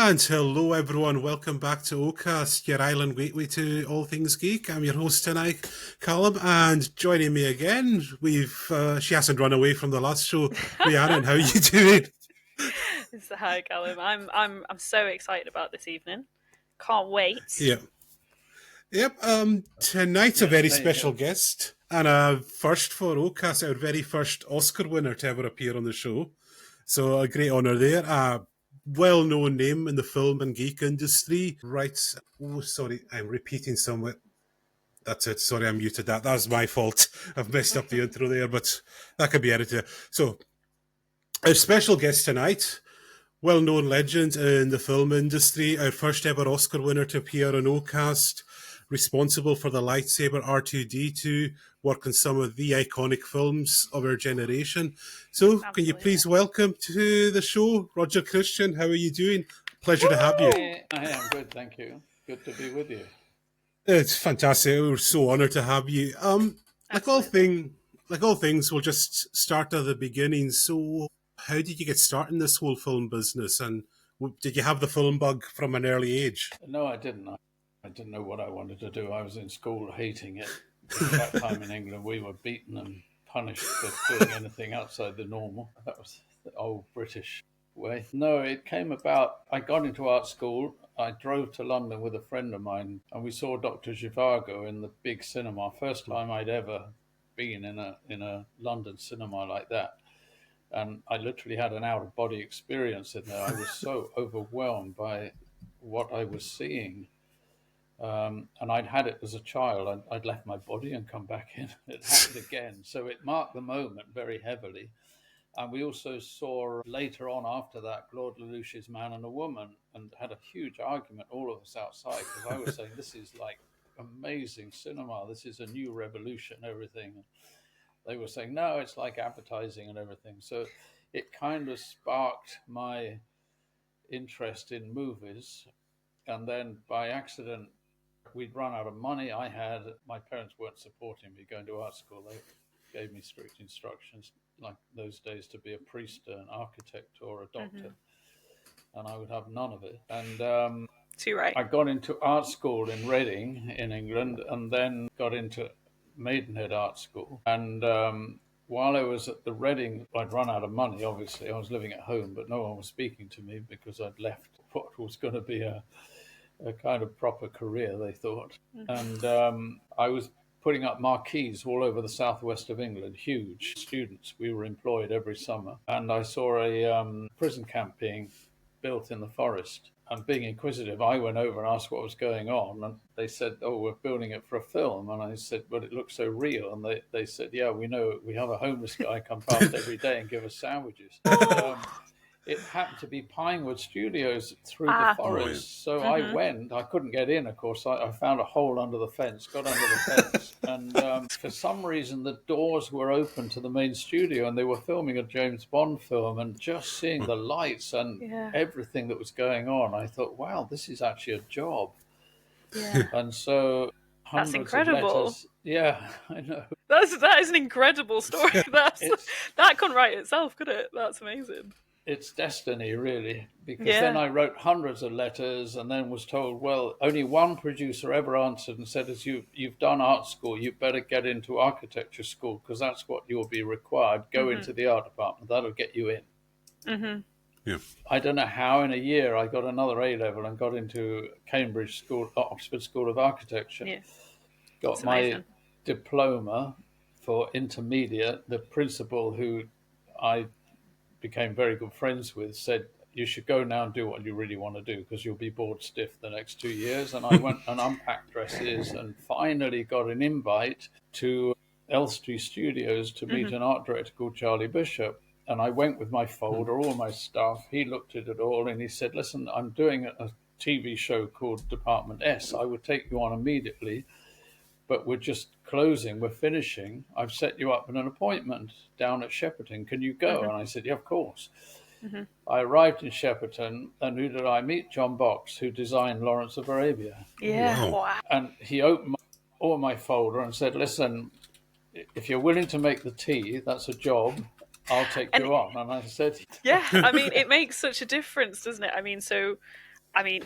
And hello, everyone. Welcome back to OCAST, your island gateway to all things geek. I'm your host tonight, Callum, and joining me again, she hasn't run away from the last show. Rhiannon, how are you doing? So, hi, Callum. I'm so excited about this evening. Can't wait. Yep. Yep. Tonight's a Yes, very me special too. guest and a first for OCAST, our very first Oscar winner to ever appear on the show. So a great honour there. A well-known name in the film and geek industry. Right. Oh, sorry, I'm repeating somewhere. That's it. Sorry, I muted that. That was my fault. I've messed up the intro there, but that could be edited. So, our special guest tonight, well known legend in the film industry, our first ever Oscar winner to appear on OCAST, responsible for the Lightsaber R2D2, work on some of the iconic films of our generation. So, can you Absolutely. please welcome to the show Roger Christian? How are you doing? Pleasure to have you. Woo! I am good, thank you. Good to be with you. It's fantastic. We're so honoured to have you. Like all Absolutely. things, we'll just start at the beginning. So, how did you get started in this whole film business, and did you have the film bug from an early age? No, I didn't. I didn't know what I wanted to do. I was in school hating it. Because at that time in England, we were beaten and punished for doing anything outside the normal. That was the old British way. No, it came about. I got into art school. I drove to London with a friend of mine, and we saw Dr. Zhivago in the big cinema. First time I'd ever been in a London cinema like that. And I literally had an out of body experience in there. I was so overwhelmed by what I was seeing. And I'd had it as a child. I'd left my body and come back in. It happened again. So it marked the moment very heavily. And we also saw later on after that Claude Lelouch's Man and a Woman and had a huge argument, all of us outside, because I was saying, this is like amazing cinema. This is a new revolution, everything. They were saying, no, it's like advertising and everything. So it kind of sparked my interest in movies. And then by accident, we'd run out of money. My parents weren't supporting me going to art school. They gave me strict instructions, like those days, to be a priest, an architect, or a doctor. And I would have none of it. And Too right. I got into art school in Reading in England, and then got into Maidenhead Art School. And while I was at the Reading, I'd run out of money, obviously. I was living at home, but no one was speaking to me because I'd left what was going to be a kind of proper career, they thought. And I was putting up marquees all over the southwest of England, huge students. We were employed every summer. And I saw a prison camp being built in the forest. And being inquisitive, I went over and asked what was going on. And they said, oh, we're building it for a film. And I said, but it looks so real. And they said, yeah, we know. We have a homeless guy come past every day and give us sandwiches. It happened to be Pinewood Studios through the Ah. forest. So I went. I couldn't get in, of course. I found a hole under the fence, got under the fence. And for some reason, the doors were open to the main studio, and they were filming a James Bond film. And just seeing the lights and Yeah. everything that was going on, I thought, wow, this is actually a job. Yeah. And so That's hundreds incredible. of letters. Yeah, I know. That is an incredible story. That couldn't write itself, could it? That's amazing. It's destiny, really, because Yeah. then I wrote hundreds of letters and then was told, well, only one producer ever answered and said, as you've done art school, you better get into architecture school because that's what you'll be required. Go into the art department. That'll get you in. Yeah. I don't know how in a year I got another A level and got into Cambridge School, Oxford School of Architecture. Yeah. Got It's my amazing. diploma for intermediate. The principal, who I became very good friends with, said, you should go now and do what you really want to do because you'll be bored stiff the next 2 years. And I went and unpacked dresses and finally got an invite to Elstree Studios to meet an art director called Charlie Bishop. And I went with my folder, all my stuff. He looked at it all and he said, listen, I'm doing a TV show called Department S. I would take you on immediately, but we're just closing, we're finishing. I've set you up in an appointment down at Shepperton. Can you go? And I said, yeah, of course. I arrived in Shepperton, and who did I meet? John Box, who designed Lawrence of Arabia. Yeah. Wow. Wow. And he opened all my folder and said, listen, if you're willing to make the tea, that's a job. I'll take you on. And I said, Yeah. I mean, it makes such a difference, doesn't it? I mean, so I mean,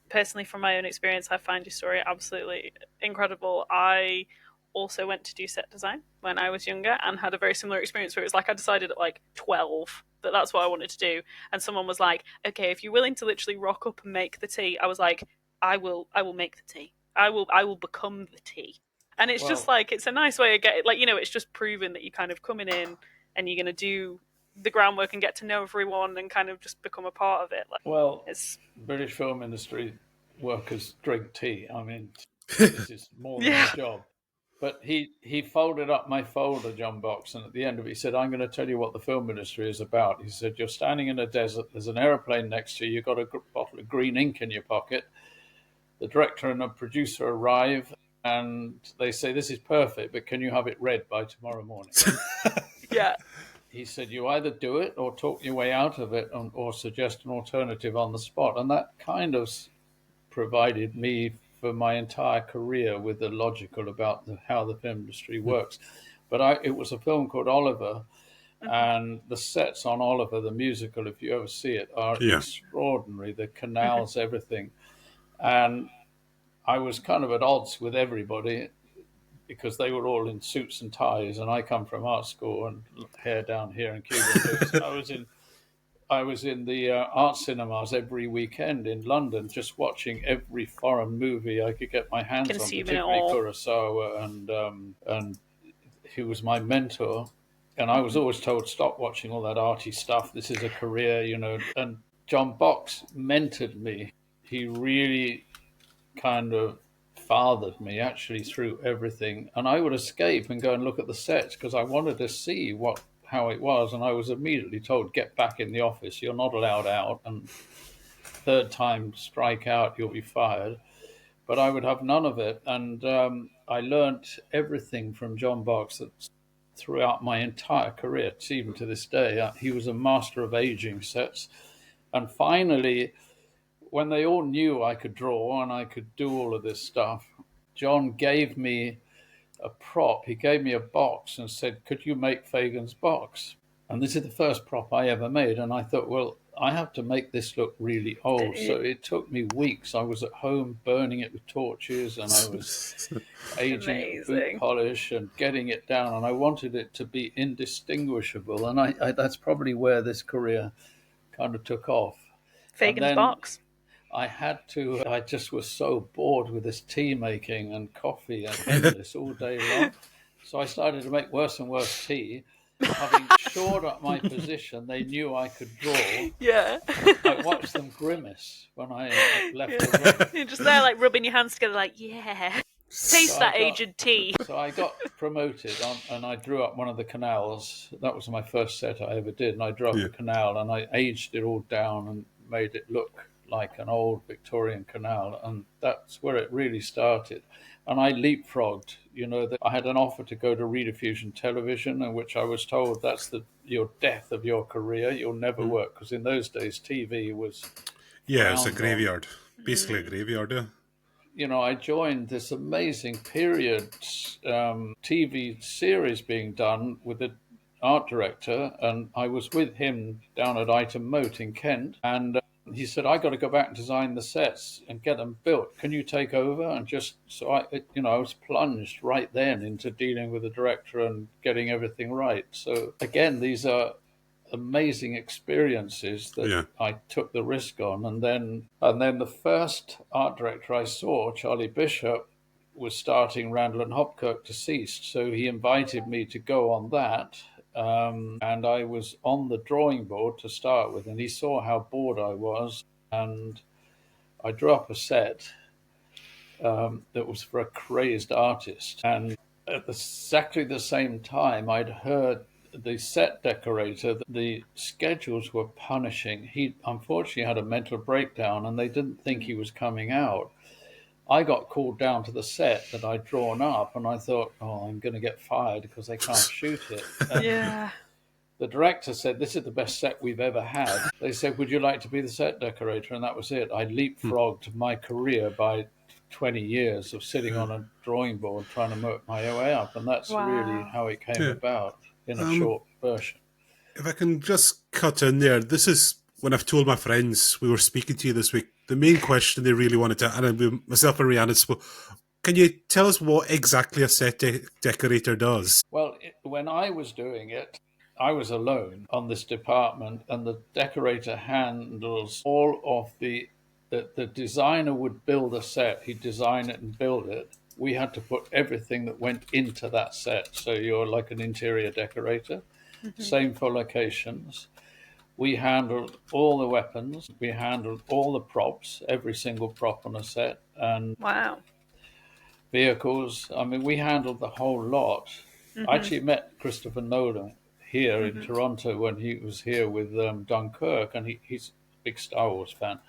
personally, from my own experience, I find your story absolutely incredible. I also went to do set design when I was younger and had a very similar experience where it was like I decided at like 12 that that's what I wanted to do, and someone was like, "Okay, if you're willing to literally rock up and make the tea," I was like, I will make the tea. I will become the tea." And it's just Well, like it's a nice way of getting, like, it's just proving that you're kind of coming in and you're going to do the groundwork and get to know everyone and kind of just become a part of it. Like, well, it's British film industry workers drink tea. I mean, this is more than yeah, a job. But he folded up my folder, John Box, and at the end of it, he said, "I'm going to tell you what the film industry is about." He said, "You're standing in a desert. There's an aeroplane next to you. You've got a bottle of green ink in your pocket. The director and the producer arrive, and they say, 'This is perfect, but can you have it read by tomorrow morning?'" yeah. He said, "You either do it or talk your way out of it, or suggest an alternative on the spot." And that kind of provided me for my entire career with the logical about how the film industry works. But it was a film called Oliver, and the sets on Oliver, the musical, if you ever see it, are Yeah. extraordinary. The canals, everything. And I was kind of at odds with everybody because they were all in suits and ties, and I come from art school and hair down here and Cuban boots. I was in the art cinemas every weekend in London, just watching every foreign movie I could get my hands on, Consuming it particularly all. Kurosawa, and he was my mentor. And I was always told, "Stop watching all that arty stuff. This is a career, you know." And John Box mentored me. He really kind of fathered me actually through everything. And I would escape and go and look at the sets because I wanted to see how it was. And I was immediately told, "Get back in the office. You're not allowed out. And third time strike out, you'll be fired." But I would have none of it. And I learnt everything from John Box throughout my entire career, even to this day. He was a master of aging sets. And finally, when they all knew I could draw and I could do all of this stuff, John gave me a prop. He gave me a box and said, "Could you make Fagan's box?" And this is the first prop I ever made. And I thought, well, I have to make this look really old. So it took me weeks. I was at home burning it with torches, and I was aging it with boot polish and getting it down. And I wanted it to be indistinguishable. And that's probably where this career kind of took off. Fagan's box. I just was so bored with this tea making and coffee and endless all day long. So I started to make worse and worse tea. Having shored up my position, they knew I could draw. Yeah. I watched them grimace when I left the room. You're just there, like, rubbing your hands together, like, yeah. Taste that aged tea. So I got promoted and I drew up one of the canals. That was my first set I ever did. And I drew up a canal and I aged it all down and made it look like an old Victorian canal. And that's where it really started. And I leapfrogged, that I had an offer to go to Rediffusion Television, in which I was told that's your death of your career. You'll never work. Because in those days, TV was... Yeah, it's a graveyard. Basically a graveyard, yeah. I joined this amazing period TV series being done with the art director, and I was with him down at Ighton Moat in Kent, and he said, "I got to go back and design the sets and get them built. Can you take over?" And so I was plunged right then into dealing with the director and getting everything right. So again, these are amazing experiences that I took the risk on. And then the first art director I saw, Charlie Bishop, was starting Randall and Hopkirk Deceased. So he invited me to go on that. And I was on the drawing board to start with, and he saw how bored I was. And I drew up a set that was for a crazed artist. And at exactly the same time, I'd heard the set decorator, the schedules were punishing. He unfortunately had a mental breakdown and they didn't think he was coming out. I got called down to the set that I'd drawn up and I thought, oh, I'm going to get fired because they can't shoot it. And yeah. The director said, "This is the best set we've ever had." They said, "Would you like to be the set decorator?" And that was it. I leapfrogged my career by 20 years of sitting on a drawing board trying to work my way up. And that's really how it came about in a short version. If I can just cut in there, this is when I've told my friends we were speaking to you this week, the main question they really wanted to, and myself and Rhiannon spoke, can you tell us what exactly a set decorator does? Well, when I was doing it, I was alone on this department, and the decorator handles all of the designer would build a set, he'd design it and build it. We had to put everything that went into that set. So you're like an interior decorator. Same for locations. We handled all the weapons. We handled all the props, every single prop on a set, and Wow. vehicles. I mean, we handled the whole lot. I actually met Christopher Nolan here in Toronto when he was here with Dunkirk, and he's a big Star Wars fan.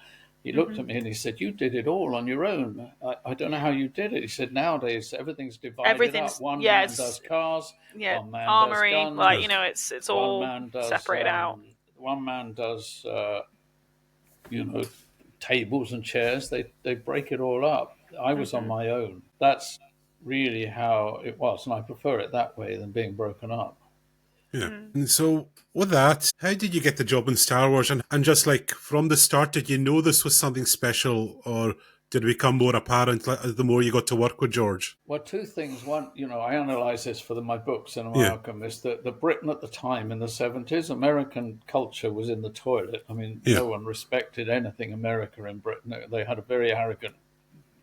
He looked at me and he said, "You did it all on your own. I don't know how you did it." He said, "Nowadays everything's divided up. One man does cars, one man armory, does guns, like, you know, it's all separated out. One man does, you know, tables and chairs. They break it all up. I was on my own. That's really how it was, and I prefer it that way than being broken up. Yeah. And so with that, how did you get the job in Star Wars? And just like from the start, did you know this was something special, or did it become more apparent the more you got to work with George? Well, two things. One, you know, I analyze this for my book, Cinema Alchemist, that the Britain at the time in the 70s, American culture was in the toilet. I mean, no one respected anything America in Britain. They had a very arrogant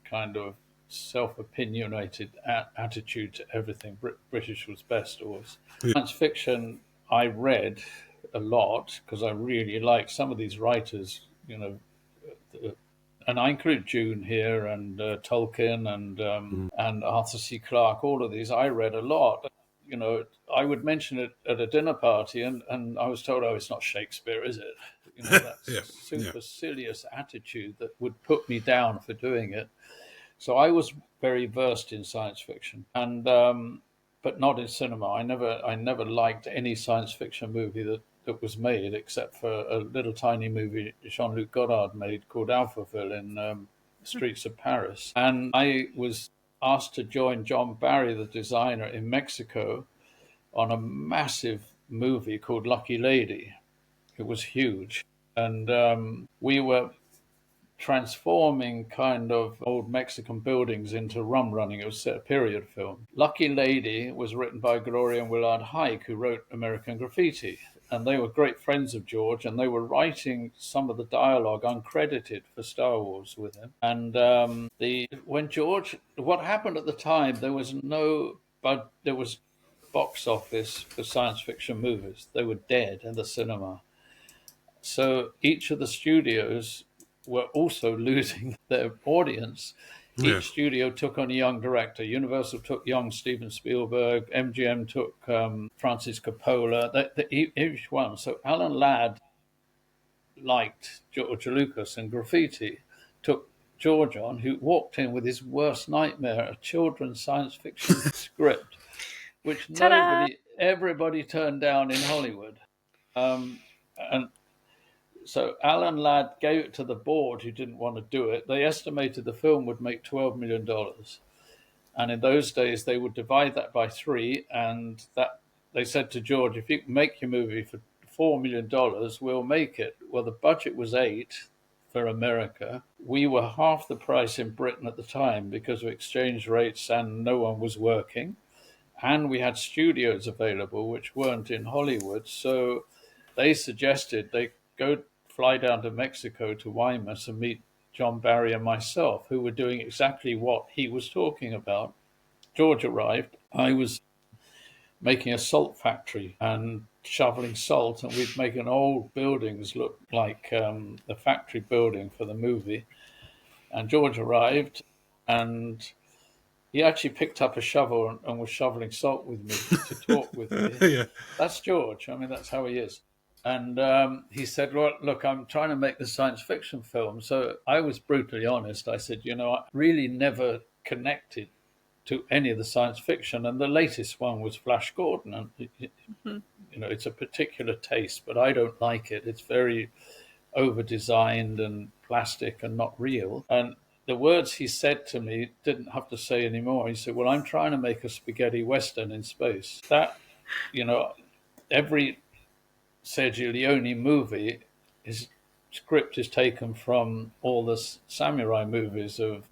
kind of self-opinionated attitude to everything. British was best always. Science fiction, I read a lot because I really like some of these writers, you know, and I include June here and Tolkien and Arthur C. Clarke. All of these I read a lot. You know, I would mention it at a dinner party, and I was told, "Oh, it's not Shakespeare, is it?" You know, that supercilious attitude that would put me down for doing it. So I was very versed in science fiction, and but not in cinema. I never liked any science fiction movie that was made, except for a little tiny movie Jean-Luc Godard made called Alphaville in streets of Paris. And I was asked to join John Barry, the designer, in Mexico on a massive movie called Lucky Lady. It was huge, and we were transforming kind of old Mexican buildings into rum running. It was a period film. Lucky Lady was written by Gloria and Willard Huyck, who wrote American Graffiti. And they were great friends of George, and they were writing some of the dialogue uncredited for Star Wars with him. And when George, what happened at the time, there was box office for science fiction movies. They were dead in the cinema. So each of the studios were also losing their audience. Each studio took on a young director. Universal took young Steven Spielberg. MGM took Francis Coppola. Each one. So Alan Ladd liked George Lucas, and Graffiti took George on, who walked in with his worst nightmare, a children's science fiction script, which everybody turned down in Hollywood. And so Alan Ladd gave it to the board, who didn't want to do it. They estimated the film would make $12 million. And in those days, they would divide that by 3. And that they said to George, if you can make your movie for $4 million, we'll make it. Well, the budget was 8 for America. We were half the price in Britain at the time because of exchange rates, and no one was working. And we had studios available, which weren't in Hollywood. So they suggested they fly down to Mexico to Guaymas and meet John Barry and myself, who were doing exactly what he was talking about. George arrived. I was making a salt factory and shoveling salt, and we'd making old buildings look like the factory building for the movie. And George arrived, and he actually picked up a shovel and was shoveling salt with me to talk with me. That's George. I mean, that's how he is. And he said, well, look, I'm trying to make this science fiction film. So I was brutally honest. I said, you know, I really never connected to any of the science fiction. And the latest one was Flash Gordon. And, you know, it's a particular taste, but I don't like it. It's very over-designed and plastic and not real. And the words he said to me didn't have to say anymore. He said, well, I'm trying to make a spaghetti Western in space. That, you know, every Sergio Leone movie is script is taken from all the samurai movies of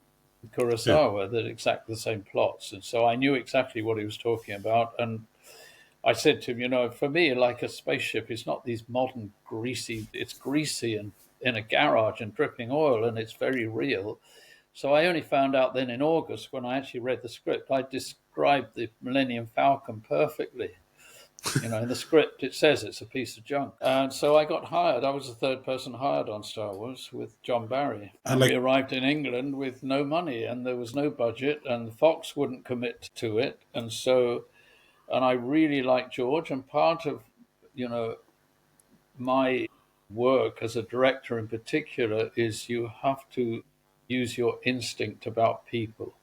Kurosawa, that exactly the same plots. And so I knew exactly what he was talking about. And I said to him, for me, like a spaceship is not these modern it's greasy and in a garage and dripping oil, and it's very real. So I only found out then in August, when I actually read the script, I described the Millennium Falcon perfectly. In the script, it says it's a piece of junk. And so I got hired. I was the third person hired on Star Wars with John Barry. And we arrived in England with no money, and there was no budget, and Fox wouldn't commit to it. And I really liked George. And part of, my work as a director in particular is you have to use your instinct about people.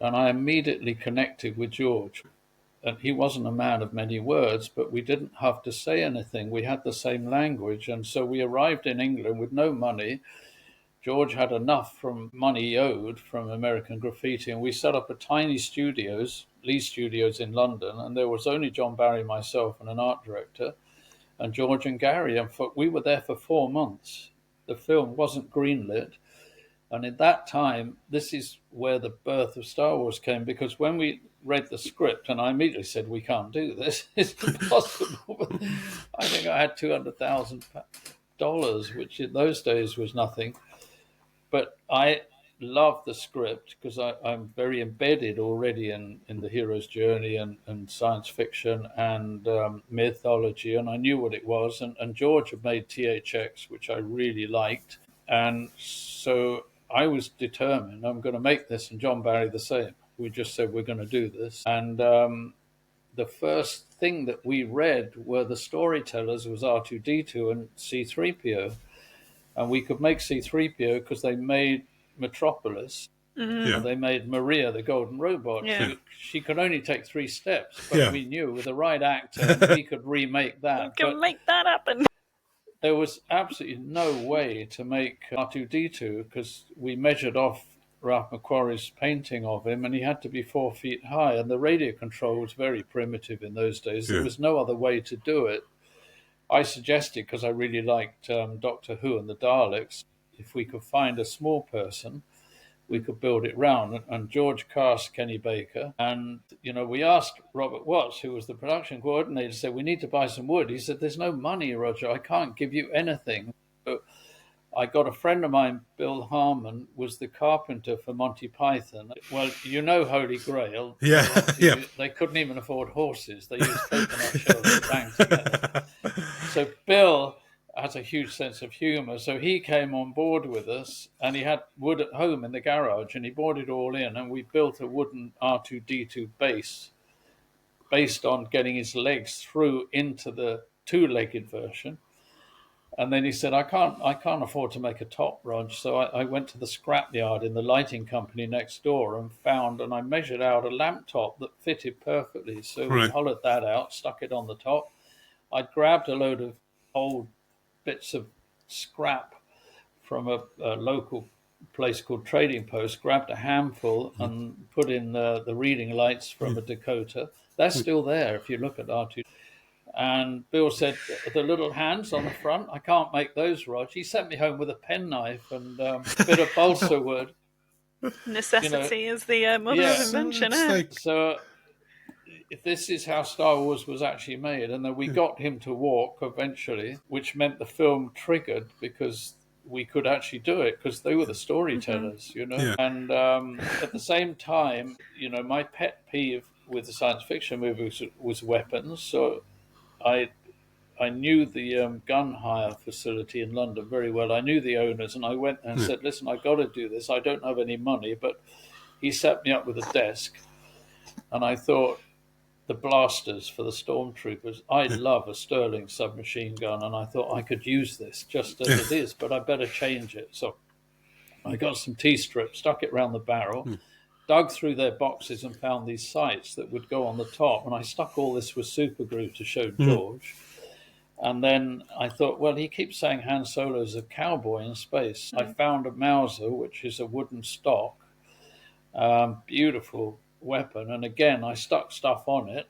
And I immediately connected with George. And he wasn't a man of many words, but we didn't have to say anything. We had the same language. And so we arrived in England with no money. George had enough from money he owed from American Graffiti. And we set up a tiny Lee Studios in London. And there was only John Barry, myself, and an art director, and George and Gary. And we were there for 4 months. The film wasn't greenlit. And at that time, this is where the birth of Star Wars came, because when we read the script, and I immediately said, we can't do this, it's impossible. I think I had $200,000, which in those days was nothing. But I love the script because I'm very embedded already in the hero's journey and science fiction and mythology, and I knew what it was. And George had made THX, which I really liked. And so I was determined, I'm going to make this, and John Barry the same. We just said, we're going to do this. And the first thing that we read were the storytellers was R2-D2 and C-3PO. And we could make C-3PO because they made Metropolis, and they made Maria, the golden robot. Yeah. She could only take 3 steps, but we knew with the right actor, we could remake that. We can make that happen. There was absolutely no way to make R2-D2 because we measured off Ralph McQuarrie's painting of him, and he had to be 4 feet high, and the radio control was very primitive in those days. There was no other way to do it. I suggested, because I really liked Doctor Who and the Daleks, if we could find a small person, we could build it round. And George cast Kenny Baker. And, we asked Robert Watts, who was the production coordinator, said, we need to buy some wood. He said, there's no money, Roger. I can't give you anything. So I got a friend of mine, Bill Harmon, was the carpenter for Monty Python. Well, Holy Grail. They couldn't even afford horses. They used coconut shells to bang together. So Bill has a huge sense of humor. So he came on board with us, and he had wood at home in the garage, and he brought it all in, and we built a wooden R2-D2 base based on getting his legs through into the 2-legged version. And then he said, I can't afford to make a top, Rog. So I went to the scrapyard in the lighting company next door and I measured out a lamp top that fitted perfectly. So we hollowed that out, stuck it on the top. I grabbed a load of old bits of scrap from a local place called Trading Post, grabbed a handful and put in the reading lights from a decoder. They're still there if you look at R2. And Bill said, the little hands on the front, I can't make those, Rog. He sent me home with a penknife and a bit of balsa wood. Necessity is the mother of invention. So this is how Star Wars was actually made. And then we got him to walk eventually, which meant the film triggered because we could actually do it because they were the storytellers, And at the same time, my pet peeve with the science fiction movies was weapons. So I knew the gun hire facility in London very well. I knew the owners, and I went and said, listen, I've got to do this. I don't have any money, but he set me up with a desk, and I thought the blasters for the stormtroopers, I love a Sterling submachine gun, and I thought I could use this just as it is, but I better change it. So I got some T-strips, stuck it around the barrel, dug through their boxes and found these sights that would go on the top. And I stuck all this with super glue to show George. And then I thought, well, he keeps saying Han Solo's a cowboy in space. I found a Mauser, which is a wooden stock, beautiful weapon. And again, I stuck stuff on it.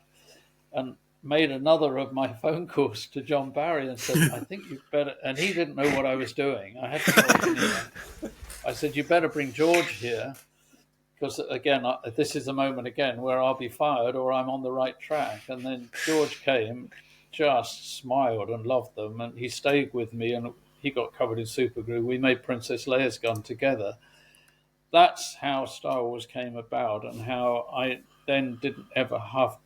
And made another of my phone calls to John Barry and said, I think you better, and he didn't know what I was doing. I had to go anyway. I said, you better bring George here, because again, this is a moment again where I'll be fired or I'm on the right track. And then George came, just smiled and loved them, and he stayed with me, and he got covered in super glue. We made Princess Leia's gun together. That's how Star Wars came about, and how I then didn't ever have,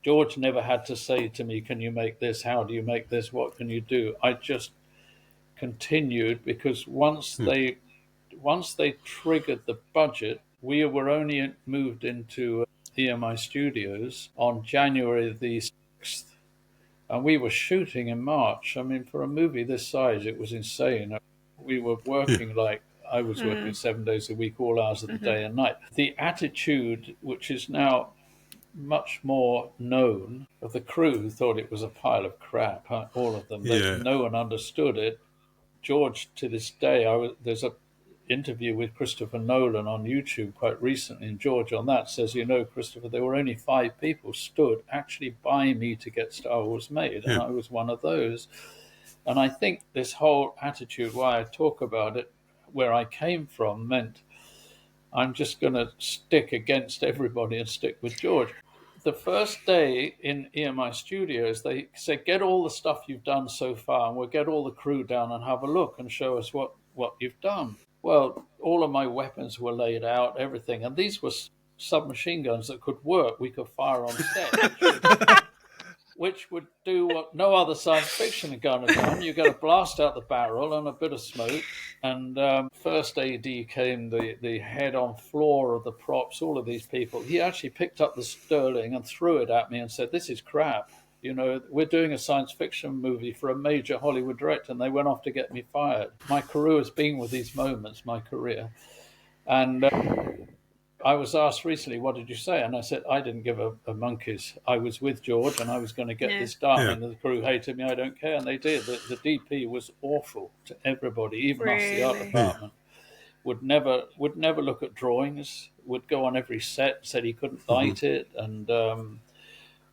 George never had to say to me, can you make this? How do you make this? What can you do? I just continued, because once they triggered the budget, we were only moved into EMI Studios on January the 6th, and we were shooting in March. I mean, for a movie this size, it was insane. We were working like, I was working 7 days a week, all hours of the day and night. The attitude, which is now much more known, of the crew, thought it was a pile of crap, all of them. No one understood it. George, to this day, there's a interview with Christopher Nolan on YouTube quite recently, and George on that says, Christopher, there were only 5 people stood actually by me to get Star Wars made, and I was one of those. And I think this whole attitude, why I talk about it, where I came from, meant I'm just going to stick against everybody and stick with George. The first day in EMI Studios, they said, get all the stuff you've done so far, and we'll get all the crew down and have a look and show us what you've done. Well, all of my weapons were laid out, everything. And these were submachine guns that could work. We could fire on set, which would do what no other science fiction gun had done. You got to blast out the barrel and a bit of smoke. And first AD came the head-on floor of the props, all of these people. He actually picked up the Sterling and threw it at me and said, this is crap. We're doing a science fiction movie for a major Hollywood director, and they went off to get me fired. My career has been with these moments, my career. And I was asked recently, what did you say? And I said, I didn't give a monkey's. I was with George, and I was going to get this done. And the crew hated me, I don't care. And they did. The DP was awful to everybody, even us, the art department. Would never look at drawings, would go on every set, said he couldn't light it, and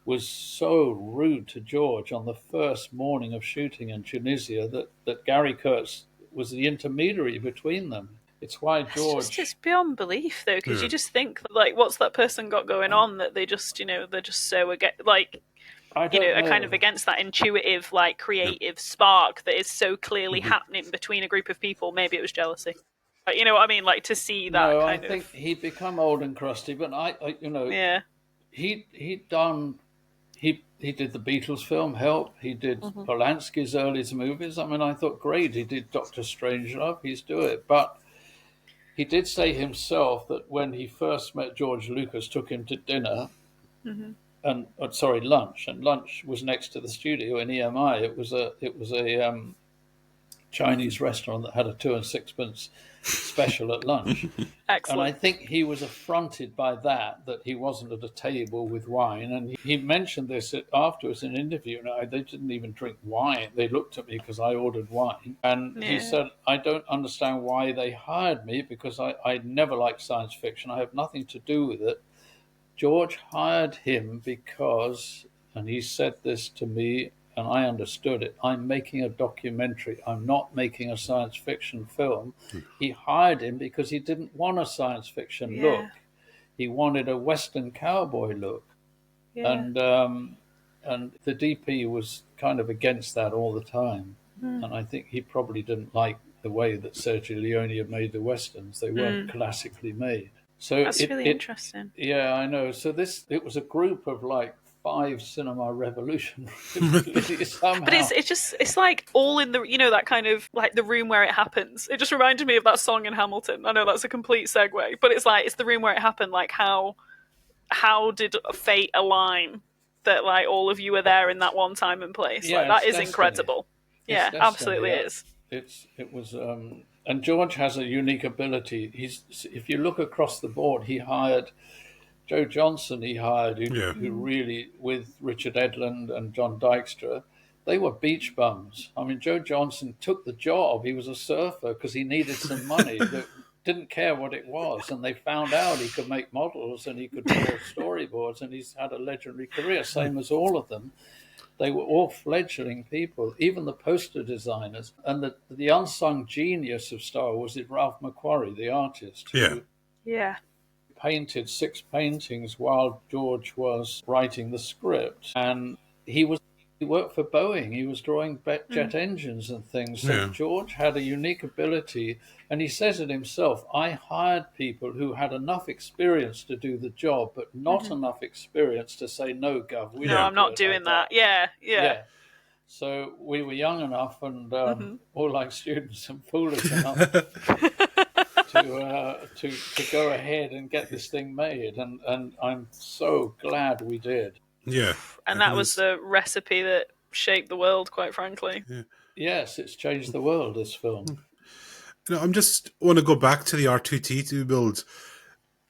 was so rude to George on the first morning of shooting in Tunisia that Gary Kurtz was the intermediary between them. It's why George... It's beyond belief, though, because you just think, like, what's that person got going on that they just, they're just so, like, are kind of against that intuitive, like, creative spark that is so clearly happening between a group of people. Maybe it was jealousy. But you know what I mean? Like, to see that I think he'd become old and crusty, but He did the Beatles film, Help. He did Polanski's early movies. I mean, I thought, great, he did Dr. Strangelove, he's doing it. But he did say himself that when he first met George Lucas, took him to dinner, lunch, and lunch was next to the studio in EMI. It was a Chinese restaurant that had a 2 and 6pence special at lunch. Excellent. And I think he was affronted by that he wasn't at a table with wine. And he mentioned this afterwards in an interview. They didn't even drink wine. They looked at me because I ordered wine. And he said, I don't understand why they hired me, because I never liked science fiction. I have nothing to do with it. George hired him because, and he said this to me, and I understood it, I'm making a documentary. I'm not making a science fiction film. He hired him because he didn't want a science fiction look. He wanted a Western cowboy look. And the DP was kind of against that all the time. And I think he probably didn't like the way that Sergio Leone had made the Westerns. They weren't classically made. So that's really interesting. Yeah, I know. So it was a group of like 5 cinema revolutionaries somehow. But it's like all in the, that kind of like the room where it happens. It just reminded me of that song in Hamilton. I know that's a complete segue, but it's like, it's the room where it happened. Like how did fate align that like all of you were there in that one time and place? Like, that is destiny. Incredible. Yeah, destiny, absolutely is. It was, and George has a unique ability. If you look across the board, he hired Joe Johnson, who really, with Richard Edlund and John Dykstra, they were beach bums. I mean, Joe Johnson took the job. He was a surfer because he needed some money. didn't care what it was, and they found out he could make models and he could draw storyboards, and he's had a legendary career, same as all of them. They were all fledgling people, even the poster designers. And the unsung genius of Star Wars is Ralph McQuarrie, the artist, who painted 6 paintings while George was writing the script. And he worked for Boeing. He was drawing jet engines and things. So George had a unique ability, and he says it himself, I hired people who had enough experience to do the job, but not enough experience to say, no, Gov, I'm not doing that. Yeah. So we were young enough and all like students and foolish enough to go ahead and get this thing made. And I'm so glad we did. Yeah. And that was the recipe that shaped the world, quite frankly. Yeah. Yes, it's changed the world, this film. I'm just want to go back to the R2-D2 build.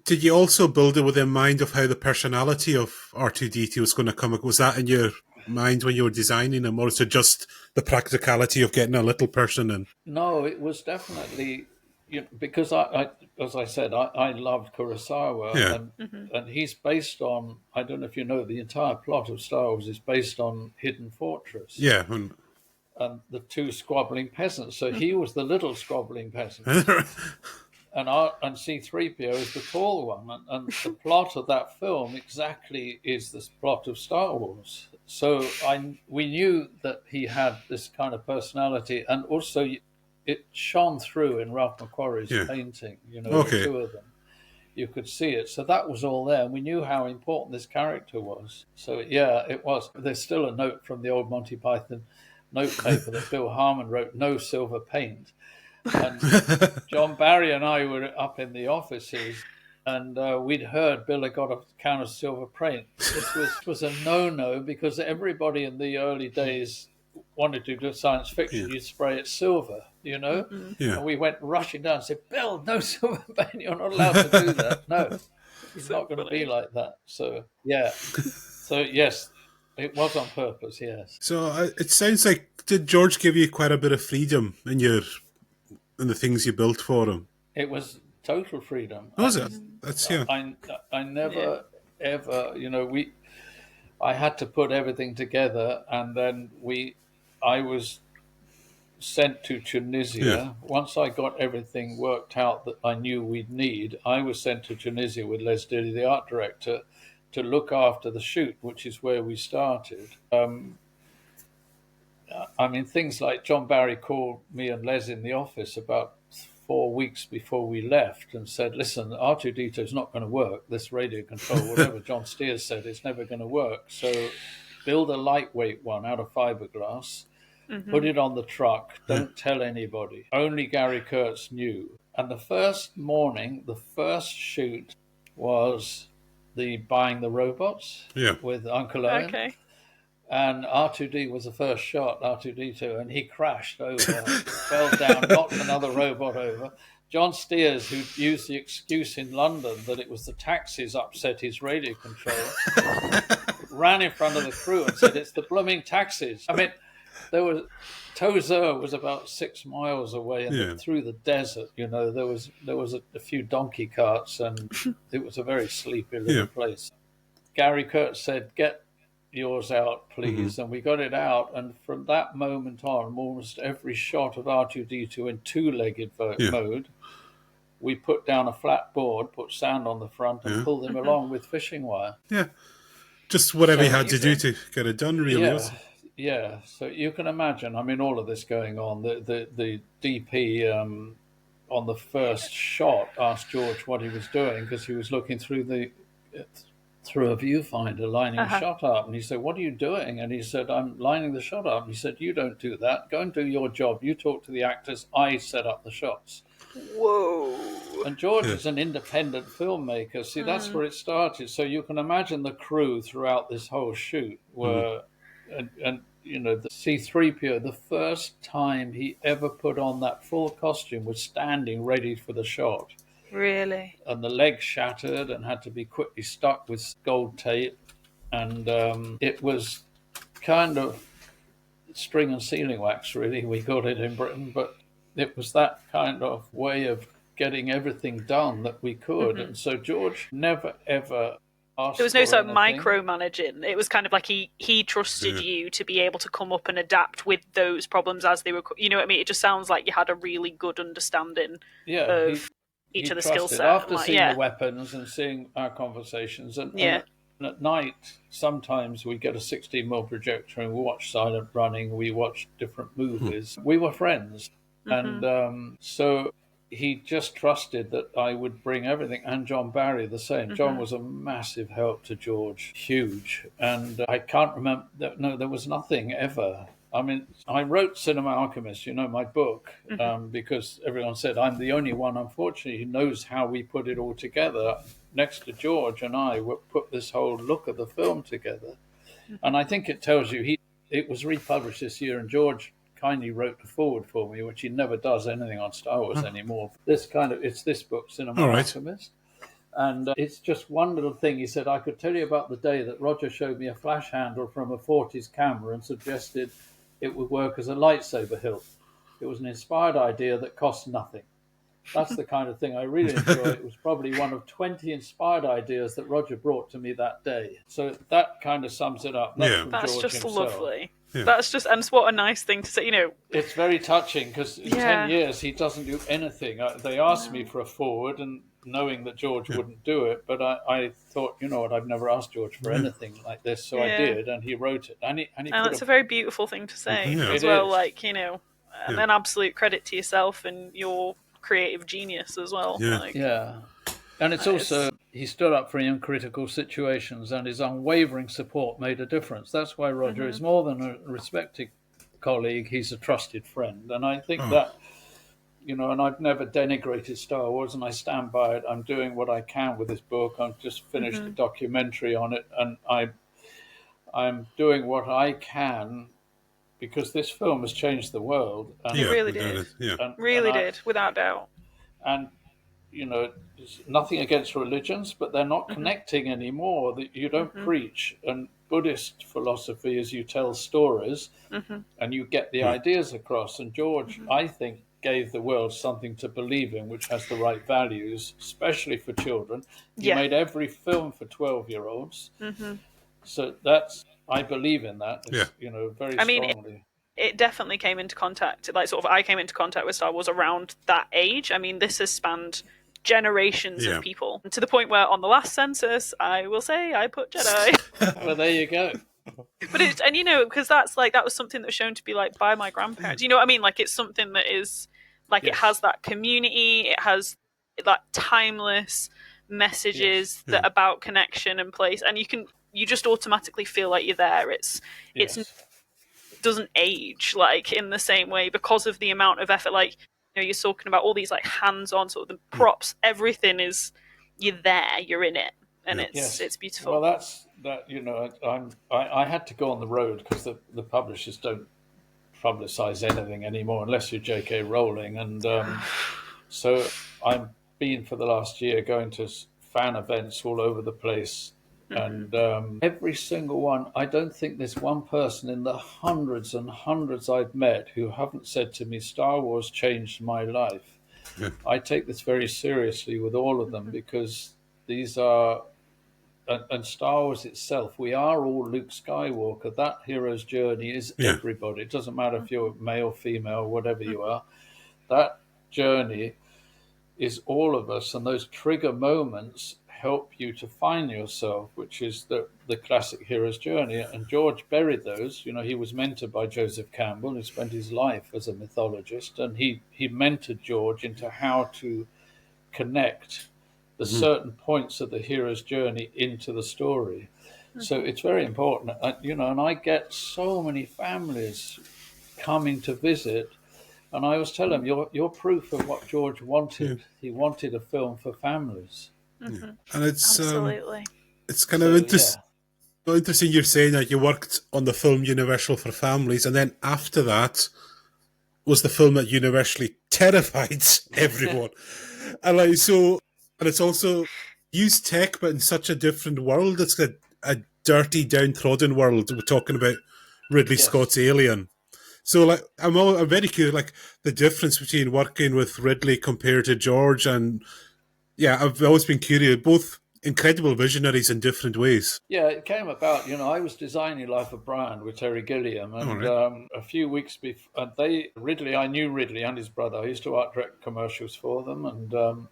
Did you also build it with in mind of how the personality of R2-D2 was going to come? Was that in your mind when you were designing him, or was it just the practicality of getting a little person in? No, it was definitely, because I as I said, I loved Kurosawa, and he's based on, I don't know if you know, the entire plot of Star Wars is based on Hidden Fortress. Yeah. And the 2 squabbling peasants. So he was the little squabbling peasant. And C-3PO is the tall one. And the plot of that film exactly is the plot of Star Wars. So we knew that he had this kind of personality. And also it shone through in Ralph McQuarrie's painting, the 2 of them. You could see it. So that was all there. And we knew how important this character was. So, it was. There's still a note from the old Monty Python notepaper that Bill Harmon wrote, no silver paint. And John Barry and I were up in the offices, and we'd heard Bill had got a can of silver paint. This was a no-no, because everybody in the early days wanted to do science fiction. You'd spray it silver, And we went rushing down and said, Bill, no silver paint. You're not allowed to do that. No, it's not going to be like that. So, So, yes. It was on purpose, yes. So it sounds like, did George give you quite a bit of freedom in the things you built for him? It was total freedom. Was it? That's I never ever, I had to put everything together, and then I was sent to Tunisia. Once I got everything worked out that I knew we'd need, I was sent to Tunisia with Ridley, the art director, to look after the shoot, which is where we started. Things like John Barry called me and Les in the office about 4 weeks before we left and said, listen, R2-D2 is not going to work. This radio control, whatever John Steers said, it's never going to work. So build a lightweight one out of fiberglass, put it on the truck, don't tell anybody. Only Gary Kurtz knew. And the first morning, the first shoot was the buying the robots with Uncle Owen. Okay. And R2D was the first shot, R2D2, and he crashed over, fell down, knocked another robot over. John Steers, who used the excuse in London that it was the taxis upset his radio control, ran in front of the crew and said, it's the blooming taxis. Tozeur was about 6 miles away and through the desert, there was a few donkey carts, and it was a very sleepy little place. Gary Kurtz said, get yours out, please. And we got it out. And from that moment on, almost every shot of R2-D2 in 2-legged mode, we put down a flat board, put sand on the front, and pulled them along with fishing wire. Yeah. Just whatever you had to do to get it done, really. Yeah, so you can imagine, all of this going on. The DP on the first shot asked George what he was doing, because he was looking through a viewfinder, lining the shot up. And he said, what are you doing? And he said, I'm lining the shot up. And he said, you don't do that. Go and do your job. You talk to the actors. I set up the shots. Whoa. And George is an independent filmmaker. See, that's where it started. So you can imagine the crew throughout this whole shoot were... And the C-3PO, the first time he ever put on that full costume was standing ready for the shot. Really? And the leg shattered and had to be quickly stuck with gold tape. And it was kind of string and sealing wax, really. We got it in Britain, but it was that kind of way of getting everything done that we could. And so George never, ever asked There was no for sort of anything. micromanaging. It was kind of like he trusted you to be able to come up and adapt with those problems as they were. You know what I mean? It just sounds like you had a really good understanding of each of the skill set. After seeing the weapons and seeing our conversations, and at night, sometimes we get a 16mm projector and we watch Silent Running, we watch different movies. We were friends. And so he just trusted that I would bring everything. And John Barry, the same. John was a massive help to George, huge. And I can't remember, no, there was nothing ever. I mean, I wrote Cinema Alchemist, my book, because everyone said I'm the only one, unfortunately, who knows how we put it all together. Next to George and I put this whole look of the film together. And I think it tells you, it was republished this year, and George kindly wrote the forward for me, which he never does anything on Star Wars anymore. It's this book, Cinema Alchemist. And it's just one little thing. He said, I could tell you about the day that Roger showed me a flash handle from a 40s camera and suggested it would work as a lightsaber hilt. It was an inspired idea that cost nothing. That's the kind of thing I really enjoy. It was probably one of 20 inspired ideas that Roger brought to me that day. So that kind of sums it up. That's George just himself. Lovely. Yeah. That's just, and what a nice thing to say, It's very touching because in 10 years he doesn't do anything. They asked me for a forward, and knowing that George wouldn't do it, but I thought, I've never asked George for anything like this, so I did, and he wrote it. And it's a very beautiful thing to say as well, and an absolute credit to yourself and your creative genius as well. And it's also, he stood up for him in critical situations, and his unwavering support made a difference. That's why Roger is more than a respected colleague, he's a trusted friend. And I think that, and I've never denigrated Star Wars, and I stand by it. I'm doing what I can with this book. I've just finished a documentary on it, and I'm doing what I can, because this film has changed the world. And it really did. Really did, without doubt. And there's nothing against religions, but they're not connecting anymore. You don't preach. And Buddhist philosophy is you tell stories and you get the ideas across. And George, I think, gave the world something to believe in, which has the right values, especially for children. He made every film for 12-year-olds. So I believe in that, very strongly. It definitely came into contact, I came into contact with Star Wars around that age. I mean, this has spanned generations of people, to the point where on the last census, I will say I put Jedi. Well, there you go. But because that was something that was shown to be by my grandparents. You know what I mean? It's something that is it has that community, it has that timeless messages that about connection and place, and you just automatically feel like you're there. It doesn't age in the same way because of the amount of effort. You're talking about all these hands-on sort of the props, everything is, you're there, you're in it, and it's beautiful. Well, that's that. I had to go on the road because the publishers don't publicize anything anymore unless you're J.K. Rowling, and so I've been for the last year going to fan events all over the place. And every single one, I don't think there's one person in the hundreds and hundreds I've met who haven't said to me, Star Wars changed my life. I take this very seriously with all of them, because these are, and Star Wars itself, we are all Luke Skywalker. That hero's journey is everybody. It doesn't matter if you're male, female, whatever you are. That journey is all of us, and those trigger moments help you to find yourself, which is the classic hero's journey. And George buried those. He was mentored by Joseph Campbell, who spent his life as a mythologist, and he mentored George into how to connect the certain points of the hero's journey into the story. So it's very important. And I get so many families coming to visit, and I always tell them, you're proof of what George wanted. He wanted a film for families. And it's absolutely. It's kind of interesting you're saying that you worked on the film Universal for Families, and then after that was the film that universally terrified everyone. And it's also used tech, but in such a different world. It's a dirty, downtrodden world. We're talking about Ridley Scott's Alien. So, like, I'm very curious, like the difference between working with Ridley compared to George, and yeah, I've always been curious. Both incredible visionaries in different ways. Yeah, it came about. I was designing Life of Brian with Terry Gilliam, All and right. a few weeks before, Ridley. I knew Ridley and his brother. I used to art direct commercials for them, and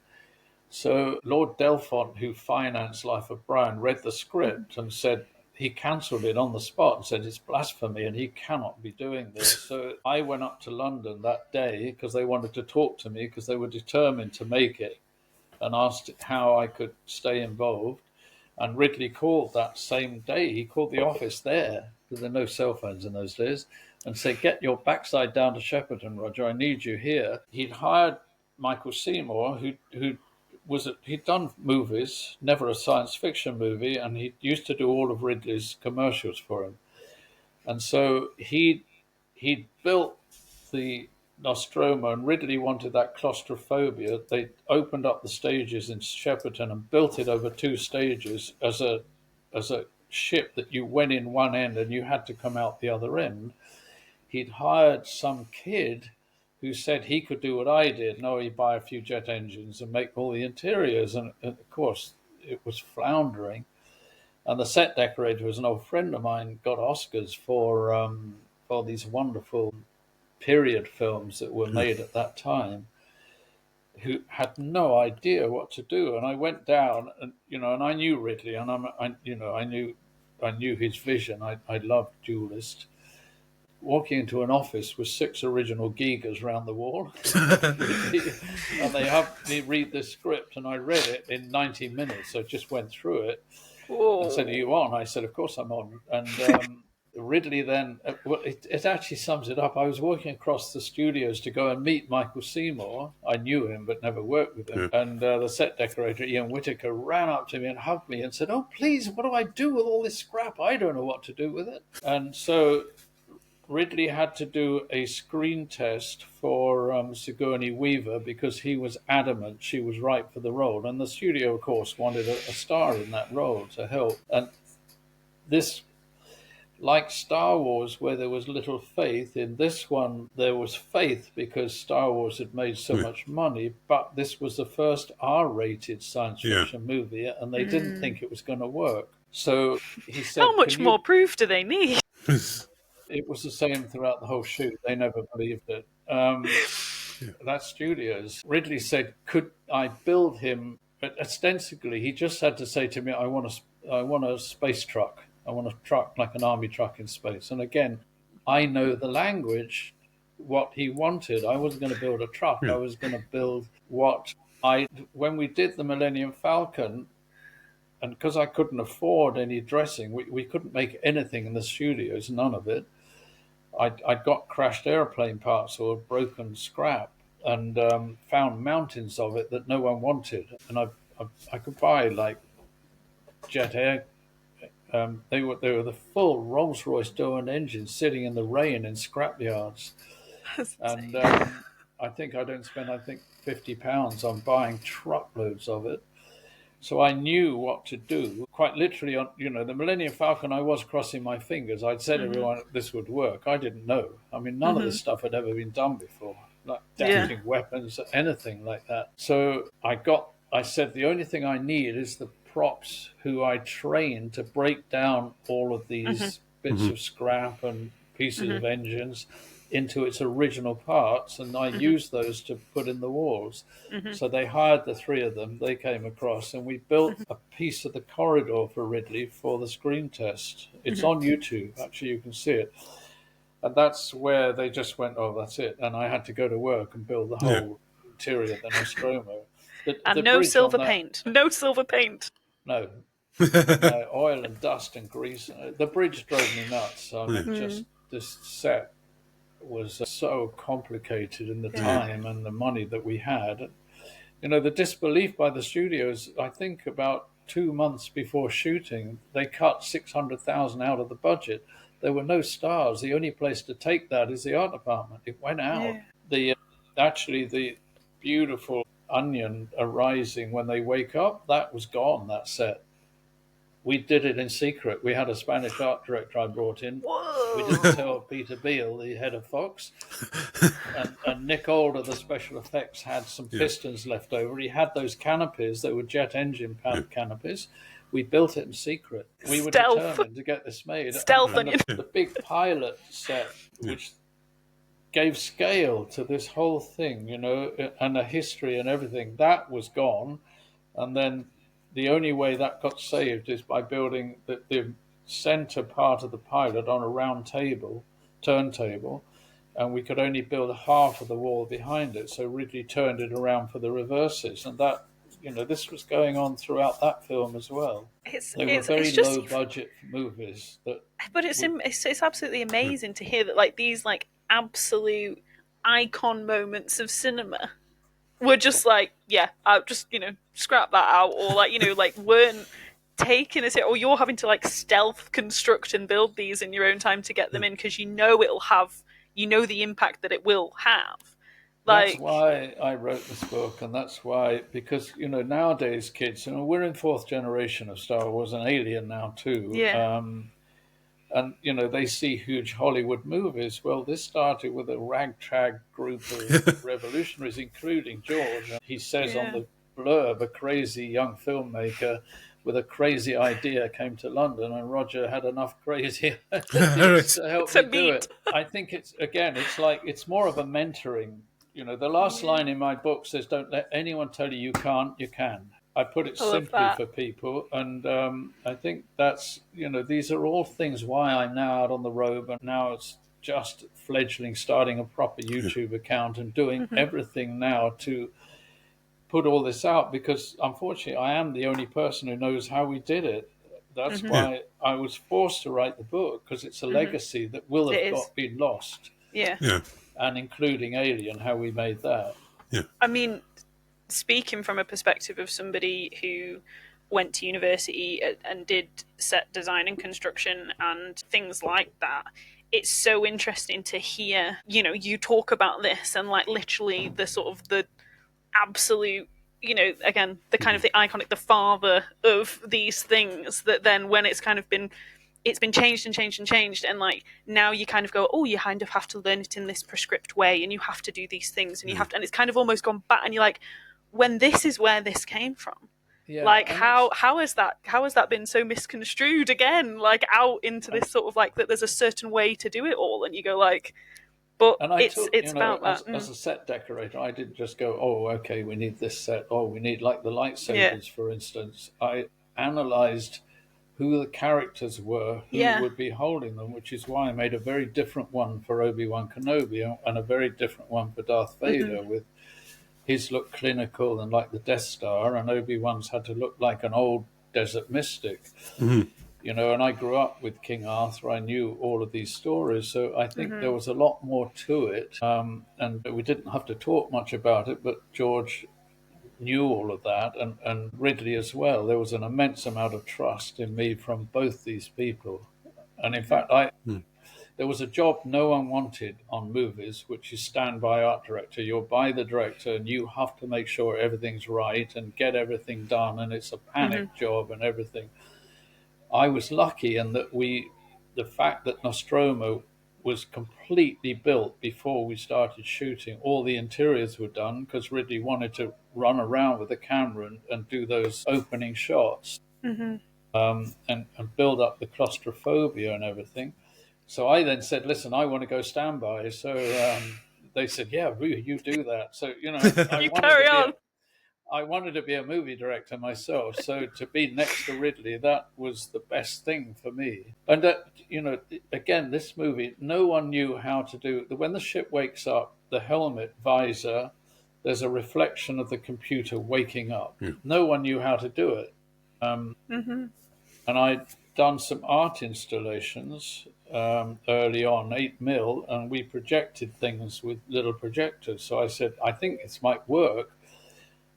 so Lord Delfont, who financed Life of Brian, read the script and said he cancelled it on the spot and said it's blasphemy and he cannot be doing this. So I went up to London that day because they wanted to talk to me because they were determined to make it, and asked how I could stay involved. And Ridley called that same day. He called the office there, because there were no cell phones in those days, and said, "Get your backside down to Shepperton, Roger. I need you here." He'd hired Michael Seymour, he'd done movies, never a science fiction movie, and he used to do all of Ridley's commercials for him. And so he'd built the Nostromo, and Ridley wanted that claustrophobia. They opened up the stages in Shepperton and built it over 2 stages as a ship that you went in one end and you had to come out the other end. He'd hired some kid who said he could do what I did. No, he'd buy a few jet engines and make all the interiors. And of course, it was floundering. And the set decorator was an old friend of mine, got Oscars for these wonderful period films that were made at that time, who had no idea what to do. And I went down, and and I knew Ridley, and I knew his vision. I loved Duelist. Walking into an office with 6 original Gigas around the wall, and they had me read this script, and I read it in 90 minutes. So I just went through it. Whoa. And said, "Are you on?" I said, "Of course I'm on." And Ridley then, well, it actually sums it up. I was walking across the studios to go and meet Michael Seymour. I knew him, but never worked with him. And the set decorator, Ian Whitaker, ran up to me and hugged me and said, "Oh, please, what do I do with all this scrap? I don't know what to do with it." And so Ridley had to do a screen test for Sigourney Weaver because he was adamant she was right for the role. And the studio, of course, wanted a star in that role to help. And this, like Star Wars, where there was little faith, in this one there was faith because Star Wars had made so much money, but this was the first R-rated science fiction movie, and they didn't think it was going to work. So he said, How much more proof do they need? It was the same throughout the whole shoot. They never believed it. That studios. Ridley said, "Could I build him?" But ostensibly, he just had to say to me, I want a space truck. I want a truck like an army truck in space." And again, I know the language, what he wanted. I wasn't going to build a truck. I was going to build when we did the Millennium Falcon, and because I couldn't afford any dressing, we couldn't make anything in the studios, none of it. I'd got crashed airplane parts or broken scrap, and found mountains of it that no one wanted. And I could buy like jet air. They were the full Rolls Royce Derwent engines sitting in the rain in scrap yards. And I think I don't spend £50 on buying truckloads of it. So I knew what to do. Quite literally, on the Millennium Falcon, I was crossing my fingers. I'd said everyone this would work. I didn't know. I mean, none of this stuff had ever been done before, like damaging weapons, anything like that. So I said the only thing I need is the props who I trained to break down all of these bits of scrap and pieces of engines into its original parts, and I used those to put in the walls. So they hired the 3 of them. They came across, and we built a piece of the corridor for Ridley for the screen test. It's on YouTube. Actually, you can see it. And that's where they just went, "Oh, that's it." And I had to go to work and build the whole interior of the Nostromo. And no silver paint. No silver paint. No. Oil and dust and grease. The bridge drove me nuts. I mean, just this set was so complicated in the time and the money that we had. The disbelief by the studios, I think about 2 months before shooting, they cut 600,000 out of the budget. There were no stars. The only place to take that is the art department. It went out. The beautiful onion arising when they wake up, that was gone, that set. we did it in secret. We had a Spanish art director I brought in. Whoa. We didn't tell Peter Beale, the head of Fox. And Nick Older, the special effects, had some pistons left over. He had those canopies. They were jet engine canopies. We built it in secret. We were determined to get this made. And the big pilot set, which gave scale to this whole thing, you know, and a history and everything, that was gone. And then the only way that got saved is by building the center part of the pilot on a round turntable, and we could only build half of the wall behind it. So Ridley turned it around for the reverses, and that, you know, this was going on throughout that film as well. They were very low budget movies. But it's absolutely amazing to hear that, like, these like absolute icon moments of cinema were just like, yeah, I'll just, you know, scrap that out, or like, you know, like weren't taken as it, or you're having to like stealth construct and build these in your own time to get them in, because you know it'll have, you know, the impact that it will have. Like, that's why I wrote this book, and that's why, because, you know, nowadays kids, you know, we're in fourth generation of Star Wars and Alien now too. Yeah. And, you know, they see huge Hollywood movies. Well, this started with a ragtag group of revolutionaries, including George. He says on the blurb, a crazy young filmmaker with a crazy idea came to London, and Roger had enough crazy ideas to help me do it. I think it's more of a mentoring. You know, the last line in my book says, don't let anyone tell you can't, you can. I put it simply for people, and I think that's, you know, these are all things why I'm now out on the road, and now it's just fledgling, starting a proper YouTube account and doing everything now to put all this out, because unfortunately I am the only person who knows how we did it. That's why I was forced to write the book, because it's a legacy that will have been lost. Yeah. And including Alien, how we made that. Yeah. I mean, speaking from a perspective of somebody who went to university and did set design and construction and things like that, it's so interesting to hear, you know, you talk about this and like literally the sort of the absolute, you know, again, the kind of the iconic, the father of these things, that then when it's kind of been, it's been changed and changed and changed, and like now you kind of go, oh, you kind of have to learn it in this prescript way, and you have to do these things, and you have to, and it's kind of almost gone back, and you're like, when this is where this came from, like how has that been so misconstrued again, like out into this sort of like that there's a certain way to do it all, and you go like, but it's about that. As a set decorator, I didn't just go, oh, okay, we need this set, oh, we need like the lightsabers, for instance. I analysed who the characters were, who would be holding them, which is why I made a very different one for Obi-Wan Kenobi and a very different one for Darth Vader, with his look clinical and like the Death Star, and Obi-Wan's had to look like an old desert mystic. You know, and I grew up with King Arthur. I knew all of these stories, so I think there was a lot more to it, and we didn't have to talk much about it, but George knew all of that, and Ridley as well. There was an immense amount of trust in me from both these people. And in fact, there was a job no one wanted on movies, which is standby art director. You're by the director and you have to make sure everything's right and get everything done, and it's a panic job and everything. I was lucky in that the fact that Nostromo was completely built before we started shooting. All the interiors were done because Ridley wanted to run around with the camera and do those opening shots, and build up the claustrophobia and everything. So I then said, listen, I want to go standby. So they said, yeah, you do that. So, you know, I wanted to be a movie director myself. So to be next to Ridley, that was the best thing for me. And, you know, again, this movie, no one knew how to do it. When the ship wakes up, the helmet visor, there's a reflection of the computer waking up. No one knew how to do it. And I'd done some art installations early on, 8mm, and we projected things with little projectors. So I said, I think this might work.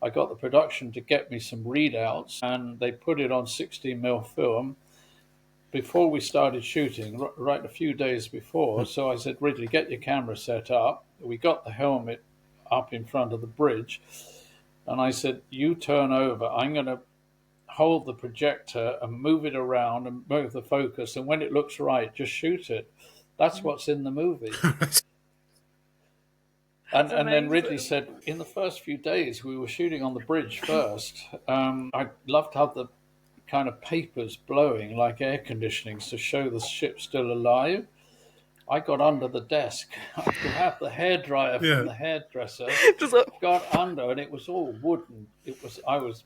I got the production to get me some readouts, and they put it on 16mm film before we started shooting, right a few days before. So I said, Ridley, get your camera set up. We got the helmet up in front of the bridge, and I said, you turn over. I'm going to hold the projector and move it around and move the focus, and when it looks right, just shoot it. That's what's in the movie. And then Ridley said, in the first few days, we were shooting on the bridge first. I'd love to have the kind of papers blowing like air conditioning to show the ship still alive. I got under the desk. I grabbed the hairdryer from the hairdresser, got under, and it was all wooden. I was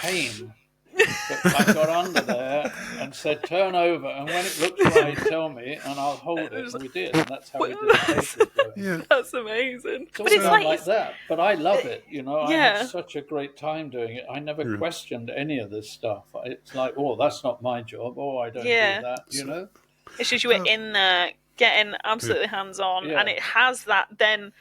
pain. But I got under there and said, turn over, and when it looks right, tell me, and I'll hold it. And we did, and that's how we did the papers. Yeah. That's amazing. But it's like that. But I love it, I had such a great time doing it. I never questioned any of this stuff. It's like, oh, that's not my job. Oh, I don't do that, It's just you were in there getting absolutely hands-on, and it has that then,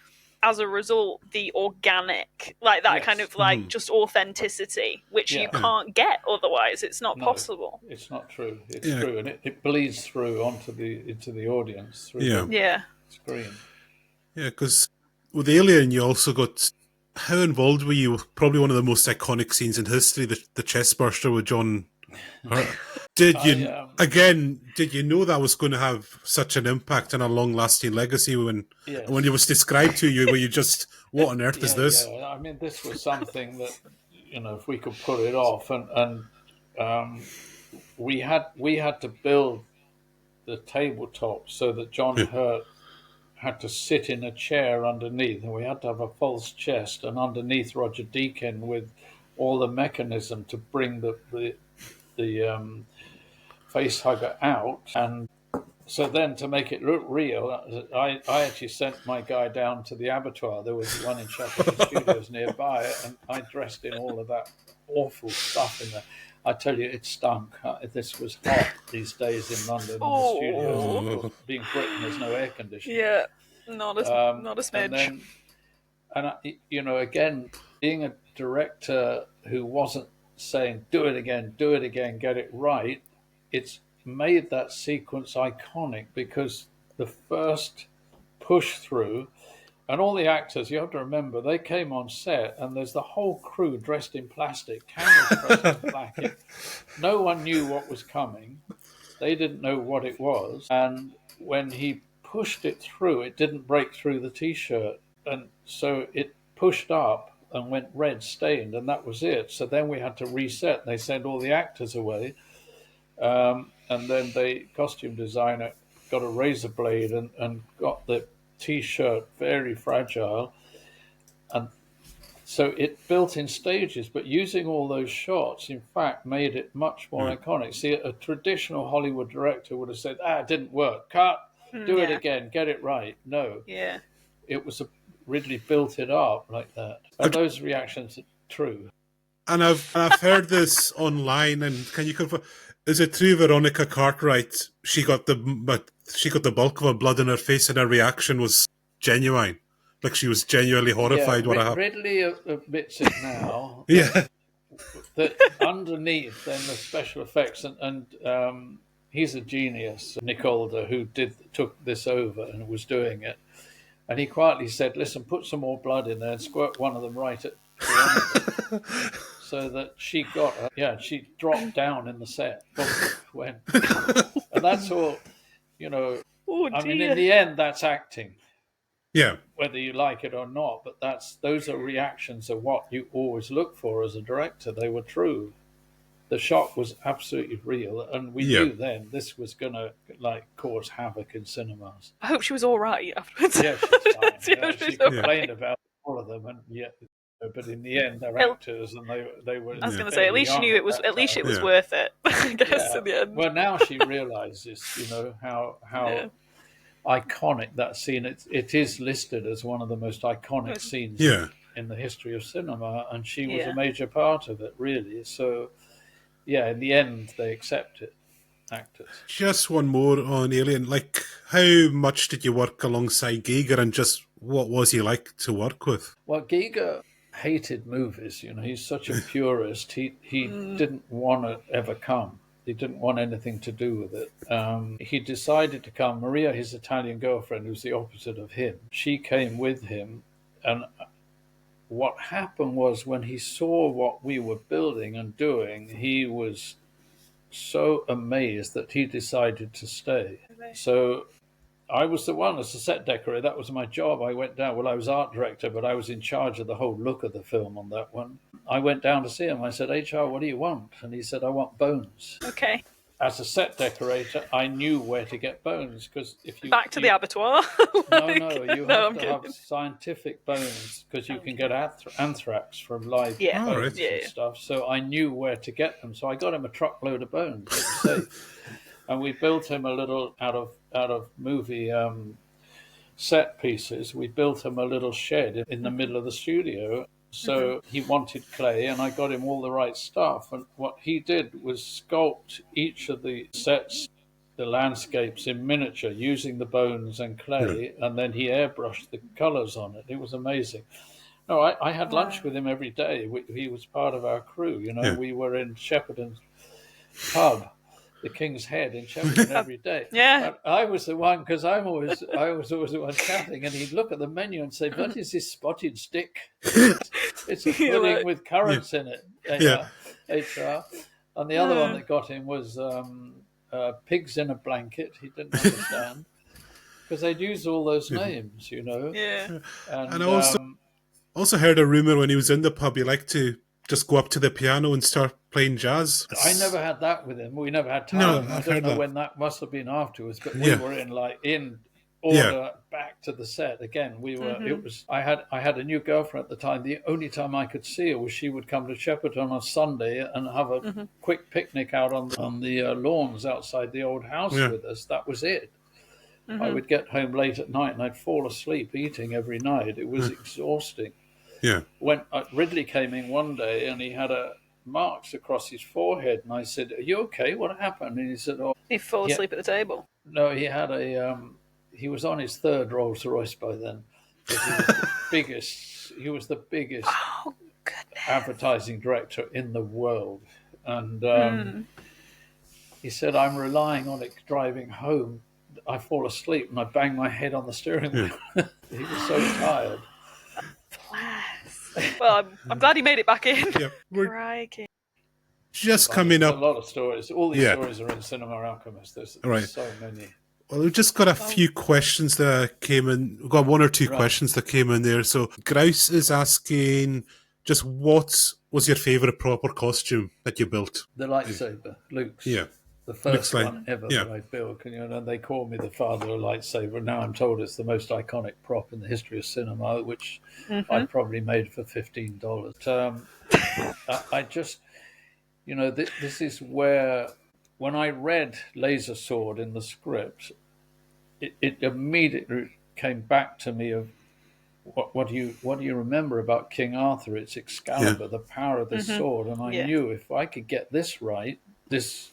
as a result, the organic, like that kind of like just authenticity, which you can't get otherwise. It's not possible. It's not true. It's true, and it bleeds through into the audience through the screen. Yeah, because with Alien, you also got. How involved were you? Probably one of the most iconic scenes in history, the chest burster with John Hurt. Did you know that was going to have such an impact and a long-lasting legacy when it was described to you? Were you just, what on earth is this? Yeah. I mean, this was something that if we could pull it off, and we had to build the tabletop so that John Hurt had to sit in a chair underneath, and we had to have a false chest, and underneath Roger Deakin with all the mechanism to bring the face hugger out. And so then to make it look real, I actually sent my guy down to the abattoir. There was one in Sheffield Studios nearby, and I dressed in all of that awful stuff in there. I tell you, it stunk. This was hot these days in London in the studios. Being Britain, there's no air conditioning. Yeah, not a smidge. And again, being a director who wasn't saying, do it again, get it right, it's made that sequence iconic, because the first push through, and all the actors, you have to remember, they came on set and there's the whole crew dressed in plastic, cameras pressed in black. No one knew what was coming. They didn't know what it was. And when he pushed it through, it didn't break through the T-shirt. And so it pushed up and went red stained, and that was it. So then we had to reset. They sent all the actors away. And then the costume designer got a razor blade and got the T-shirt very fragile. And so it built in stages, but using all those shots, in fact, made it much more iconic. See, a traditional Hollywood director would have said, it didn't work. Cut, do it again, get it right. No. Yeah. It was Ridley built it up like that. And those reactions are true. And I've heard this online, and can you confirm, is it true Veronica Cartwright, she got the bulk of her blood in her face and her reaction was genuine? Like she was genuinely horrified what happened? Ridley admits it now. That underneath then the special effects, and he's a genius, Nick Older, who took this over and was doing it. And he quietly said, listen, put some more blood in there and squirt one of them right at Veronica. So that she got her, she dropped down in the set. And that's all, I mean, in the end, that's acting. Yeah. Whether you like it or not, but those are reactions of what you always look for as a director. They were true. The shock was absolutely real, and we knew then this was going to cause havoc in cinemas. I hope she was all right afterwards. Yeah, she's fine. She complained about all of them, and but in the end, they're actors, and they were. I was going to say, at least she knew it was. At least it was worth it. I guess in the end. Well, now she realizes, how iconic that scene. It is listed as one of the most iconic scenes in the history of cinema, and she was a major part of it, really. So, in the end, they accept it. Actors. Just one more on Alien. How much did you work alongside Giger, and just what was he like to work with? Well, Giger hated movies. He's such a purist. He didn't want to ever come. He didn't want anything to do with it. He decided to come. Maria, his Italian girlfriend, who's the opposite of him, she came with him, and what happened was when he saw what we were building and doing, he was so amazed that he decided to stay. So I was the one as a set decorator. That was my job. I went down. Well, I was art director, but I was in charge of the whole look of the film on that one. I went down to see him. I said, HR, what do you want? And he said, I want bones. Okay. As a set decorator, I knew where to get bones because if you Back to the abattoir. no, you have to have scientific bones because you can get anthrax from live bones and stuff. So I knew where to get them. So I got him a truckload of bones. It was safe. And we built him a little out of movie set pieces. We built him a little shed in the middle of the studio. So he wanted clay, and I got him all the right stuff. And what he did was sculpt each of the sets, the landscapes in miniature, using the bones and clay, and then he airbrushed the colors on it. It was amazing. No, I had lunch with him every day. He was part of our crew. You know, we were in Shepperton's pub, the King's Head in Shepperton every day. Yeah. I was the one because I was always the one chatting, and he'd look at the menu and say, "What is this spotted stick?" It's a pudding with currants in it. HR. And the other one that got him was pigs in a blanket. He didn't understand because they'd use all those names, you know. Yeah. And I also heard a rumor when he was in the pub he liked to just go up to the piano and start playing jazz. I never had that with him. We never had time. No, I I've don't heard know that. when that must have been afterwards, but we were in order back to the set again. We were. It was. I had a new girlfriend at the time. The only time I could see her was she would come to Shepperton on Sunday and have a quick picnic out on the lawns outside the old house with us. That was it. I would get home late at night and I'd fall asleep eating every night. It was exhausting. Yeah. When Ridley came in one day and he had marks across his forehead, and I said, "Are you okay? What happened?" And he said, "Oh, He fall asleep at the table. no, he had he was on his third Rolls Royce by then. He was the biggest. He was the biggest advertising director in the world, and he said, "I'm relying on it driving home. I fall asleep and I bang my head on the steering wheel." He was so tired. Well, I'm glad he made it back in. Yeah. We're Crikey. just coming up. A lot of stories. All these stories are in Cinema Alchemist. There's so many. Well, we've just got a few questions that came in. We've got one or two questions that came in there. So Grouse is asking, just what was your favourite proper costume that you built? The lightsaber, Luke's. Yeah. The first one ever that I built. And they call me the father of lightsaber. Now I'm told it's the most iconic prop in the history of cinema, which I probably made for $15. I just, this is where, when I read Laser Sword in the script, it immediately came back to me of what do you remember about King Arthur? It's Excalibur, the power of this sword. And I knew if I could get this right, this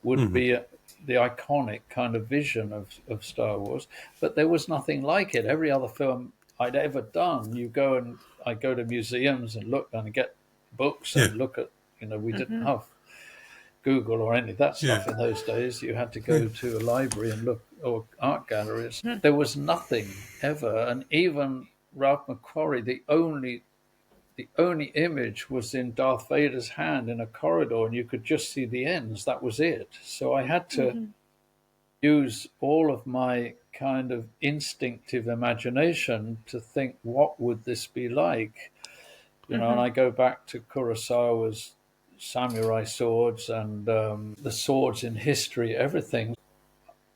would be the iconic kind of vision of Star Wars. But there was nothing like it. Every other film I'd ever done, I go to museums and look and get books and look at, we didn't have Google or any of that stuff in those days. You had to go to a library and look, or art galleries. There was nothing ever. And even Ralph McQuarrie, the only image was in Darth Vader's hand in a corridor, and you could just see the ends. That was it. So I had to use all of my kind of instinctive imagination to think, what would this be like? And I go back to Kurosawa's samurai swords and the swords in history, everything.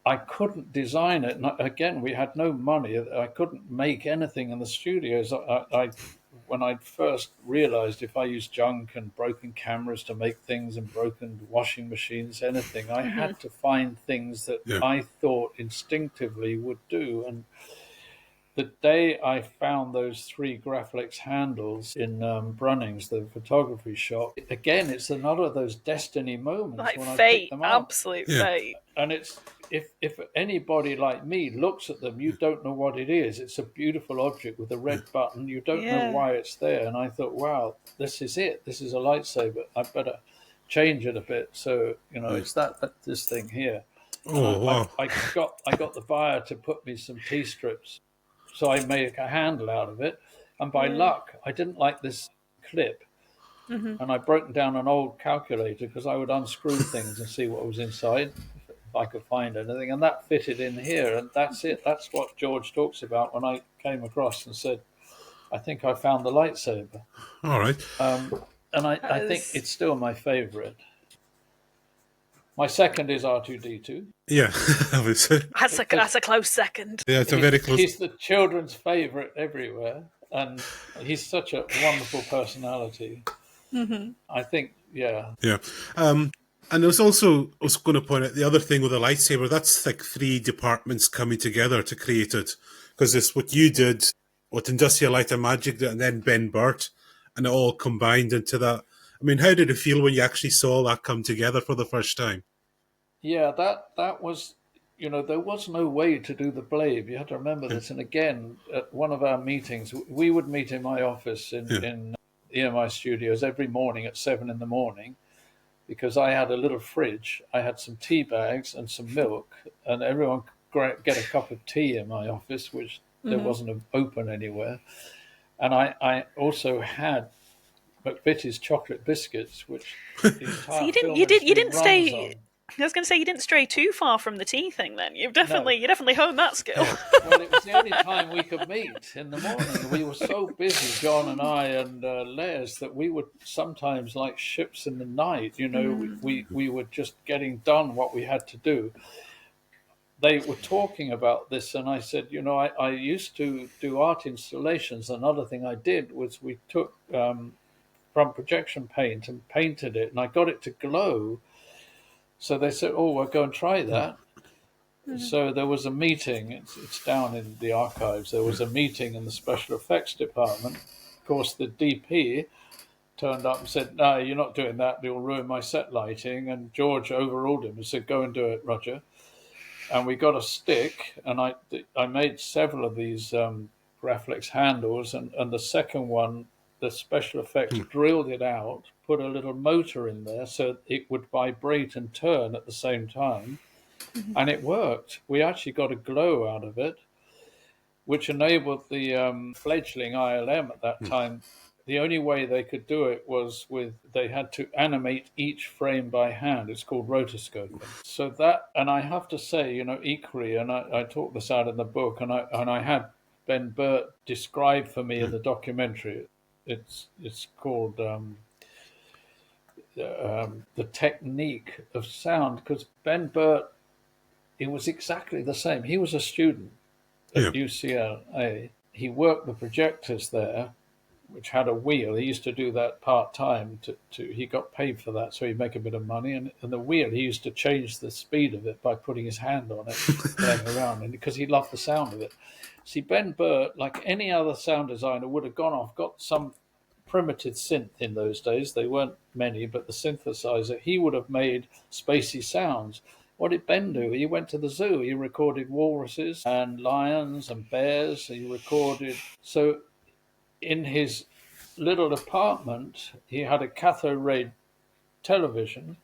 I couldn't design it. And again, we had no money. I couldn't make anything in the studios. When I first realized if I used junk and broken cameras to make things and broken washing machines, anything, I had to find things that I thought instinctively would do. And the day I found those 3 Graflex handles in Brunnings, the photography shop, again, it's another of those destiny moments. Like when fate, I picked them up. absolute fate. And it's if anybody like me looks at them, you don't know what it is. It's a beautiful object with a red button. You don't know why it's there. And I thought, wow, this is it. This is a lightsaber. I better change it a bit. So, it's this thing here. Oh, wow. I got the buyer to put me some T-strips. So I made a handle out of it. And by luck, I didn't like this clip. Mm-hmm. And I broke down an old calculator because I would unscrew things and see what was inside, if I could find anything. And that fitted in here. And that's it. That's what George talks about when I came across and said, I think I found the lightsaber. All right. And I think it's still my favorite. My second is R2D2. Yeah, That's a close second. Yeah, it's a very close. He's the children's favorite everywhere, and he's such a wonderful personality. Mm-hmm. I think, yeah. Yeah. And I was going to point out the other thing with the lightsaber, that's like 3 departments coming together to create it. Because it's what you did, what Industrial Light and Magic did, and then Ben Burt, and it all combined into that. I mean, how did it feel when you actually saw that come together for the first time? Yeah, that was, there was no way to do the blade. You have to remember this. And again, at one of our meetings, we would meet in my office in EMI Studios every morning at 7 in the morning, because I had a little fridge. I had some tea bags and some milk, and everyone could get a cup of tea in my office, which there wasn't open anywhere. And I also had McVitie's chocolate biscuits, which the entire So you didn't stay. on. I was going to say you didn't stray too far from the tea thing. Then you definitely honed that skill. Well, it was the only time we could meet in the morning. We were so busy, John and I and Les, that we would sometimes, like ships in the night. We were just getting done what we had to do. They were talking about this, and I said, I used to do art installations. Another thing I did was we took from projection paint and painted it, and I got it to glow. So they said, oh, well, go and try that. Mm-hmm. So there was a meeting. It's down in the archives. There was a meeting in the special effects department. Of course, the DP turned up and said, no, you're not doing that. You'll ruin my set lighting. And George overruled him and said, go and do it, Roger. And we got a stick, and I made several of these Graflex handles. And the second one, the special effects drilled it out, put a little motor in there so it would vibrate and turn at the same time. And it worked. We actually got a glow out of it, which enabled the fledgling ILM at that time. The only way they could do it was they had to animate each frame by hand. It's called rotoscoping. So that, and I have to say, equally, and I talk this out in the book, and I had Ben Burt describe for me in the documentary. It's called The Technique of Sound, because Ben Burt, it was exactly the same. He was a student at UCLA. He worked the projectors there, which had a wheel. He used to do that part-time. He got paid for that, so he'd make a bit of money. And the wheel, he used to change the speed of it by putting his hand on it, playing around, and because he loved the sound of it. See, Ben Burt, like any other sound designer, would have gone off, got some primitive synth in those days. They weren't many, but the synthesizer, he would have made spacey sounds. What did Ben do? He went to the zoo. He recorded walruses and lions and bears. He recorded. So in his little apartment, he had a cathode ray television,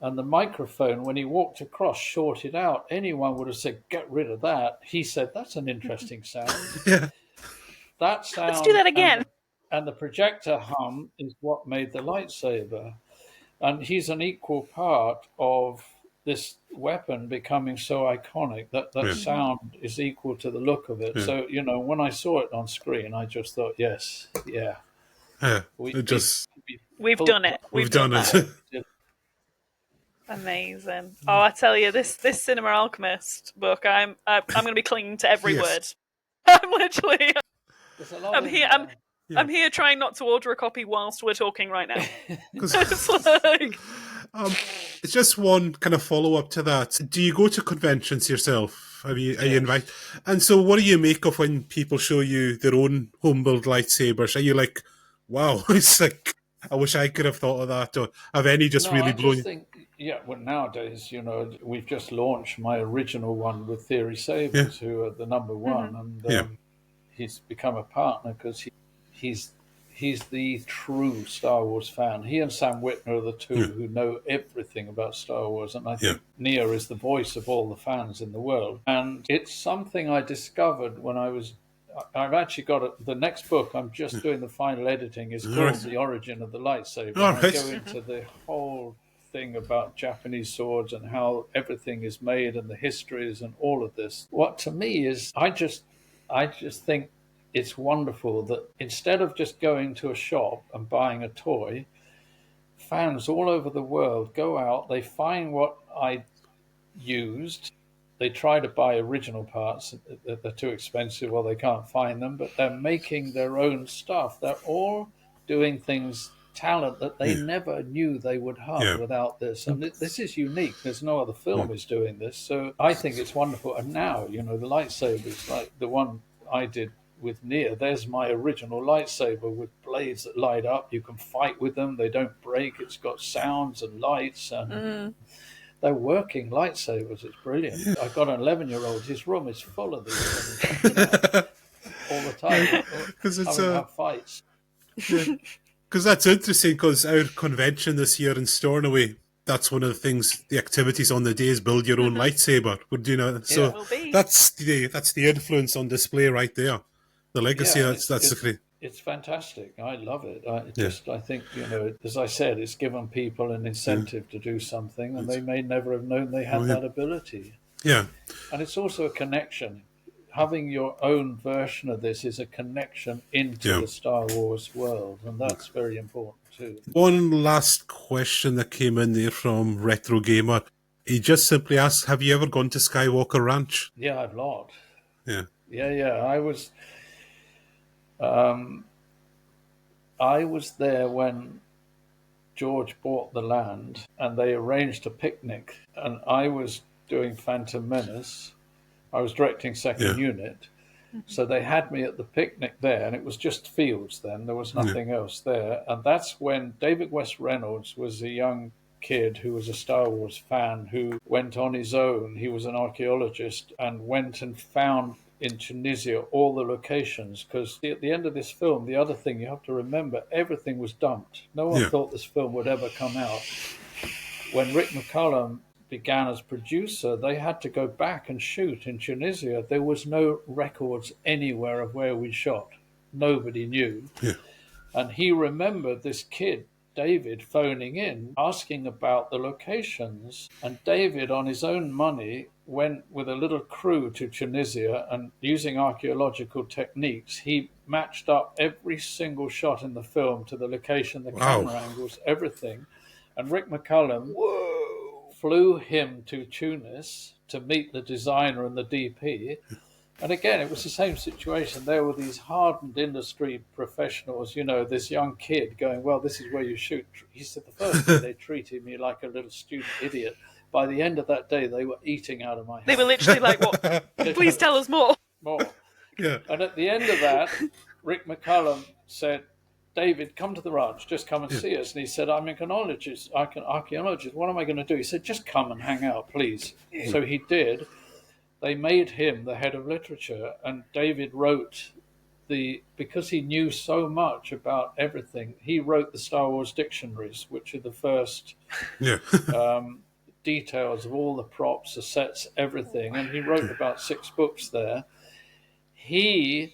and the microphone, when he walked across, shorted out. Anyone would have said, get rid of that. He said, that's an interesting sound. Yeah. That sound. Let's do that again. And the projector hum is what made the lightsaber. And he's an equal part of this weapon becoming so iconic. That sound is equal to the look of it. Yeah. So, when I saw it on screen, I just thought, yes, yeah. We've done it. We've done it. Amazing. Oh, I tell you, this Cinema Alchemist book, I'm going to be clinging to every word. I'm literally. I'm here trying not to order a copy whilst we're talking right now. It's just one kind of follow up to that. Do you go to conventions yourself? Are you invited? And so, what do you make of when people show you their own home build lightsabers? Are you like, wow, it's like, I wish I could have thought of that, or have any just really blown you? Well, nowadays, we've just launched my original one with Theory Sabers, who are the number one, and he's become a partner because he's the true Star Wars fan. He and Sam Whitner are the two who know everything about Star Wars, and I think Nia is the voice of all the fans in the world. And it's something I discovered when I was I've actually got the next book. I'm just doing the final editing. Is called The Origin of the Lightsaber. All And I right. go into the whole thing about Japanese swords and how everything is made and the histories and all of this. What to me is, I just think it's wonderful that instead of just going to a shop and buying a toy, fans all over the world go out, they find what I used, they try to buy original parts. They're too expensive or they can't find them, but they're making their own stuff. They're all doing things, talent that they never knew they would have without this. And this is unique. There's no other film is doing this. So I think it's wonderful. And now, the lightsabers, like the one I did with Nia, there's my original lightsaber with blades that light up. You can fight with them. They don't break. It's got sounds and lights and they're working lightsabers. It's brilliant. I've got an 11-year-old. His room is full of these things, all the time. Because it's have fights. Because that's interesting. Because our convention this year in Stornoway, that's one of the things, the activities on the day is build your own lightsaber. So that's the influence on display right there. The legacy. That's the great. It's fantastic. I love it. I think, as I said, it's given people an incentive to do something, and they may never have known they had that ability. Yeah. And it's also a connection. Having your own version of this is a connection into the Star Wars world, and that's very important too. One last question that came in there from Retro Gamer. He just simply asked, have you ever gone to Skywalker Ranch? Yeah, I've lot. Yeah. I was there when George bought the land and they arranged a picnic, and I was doing Phantom Menace. I was directing second unit. So they had me at the picnic there, and it was just fields then. There was nothing else there. And that's when David West Reynolds was a young kid who was a Star Wars fan who went on his own. He was an archaeologist and went and found in Tunisia all the locations, because at the end of this film, the other thing you have to remember, everything was dumped. No one thought this film would ever come out. When Rick McCallum began as producer, they had to go back and shoot in Tunisia. There was no records anywhere of where we shot. Nobody knew. And he remembered this kid, David, phoning in, asking about the locations. And David, on his own money, went with a little crew to Tunisia, and using archaeological techniques, he matched up every single shot in the film to the location, the camera angles, everything. And Rick McCallum flew him to Tunis to meet the designer and the DP. And again, it was the same situation. There were these hardened industry professionals, this young kid going, well, this is where you shoot. He said the first day they treated me like a little student idiot. By the end of that day, they were eating out of my hand. They were literally like, what? Please tell us more. Yeah. And at the end of that, Rick McCallum said, David, come to the ranch, just come and see us. And he said, I'm an archaeologist. What am I going to do? He said, just come and hang out, please. So he did. They made him the head of literature, and David wrote because he knew so much about everything, he wrote the Star Wars dictionaries, which are the first details of all the props, the sets, everything. And he wrote about 6 books there. He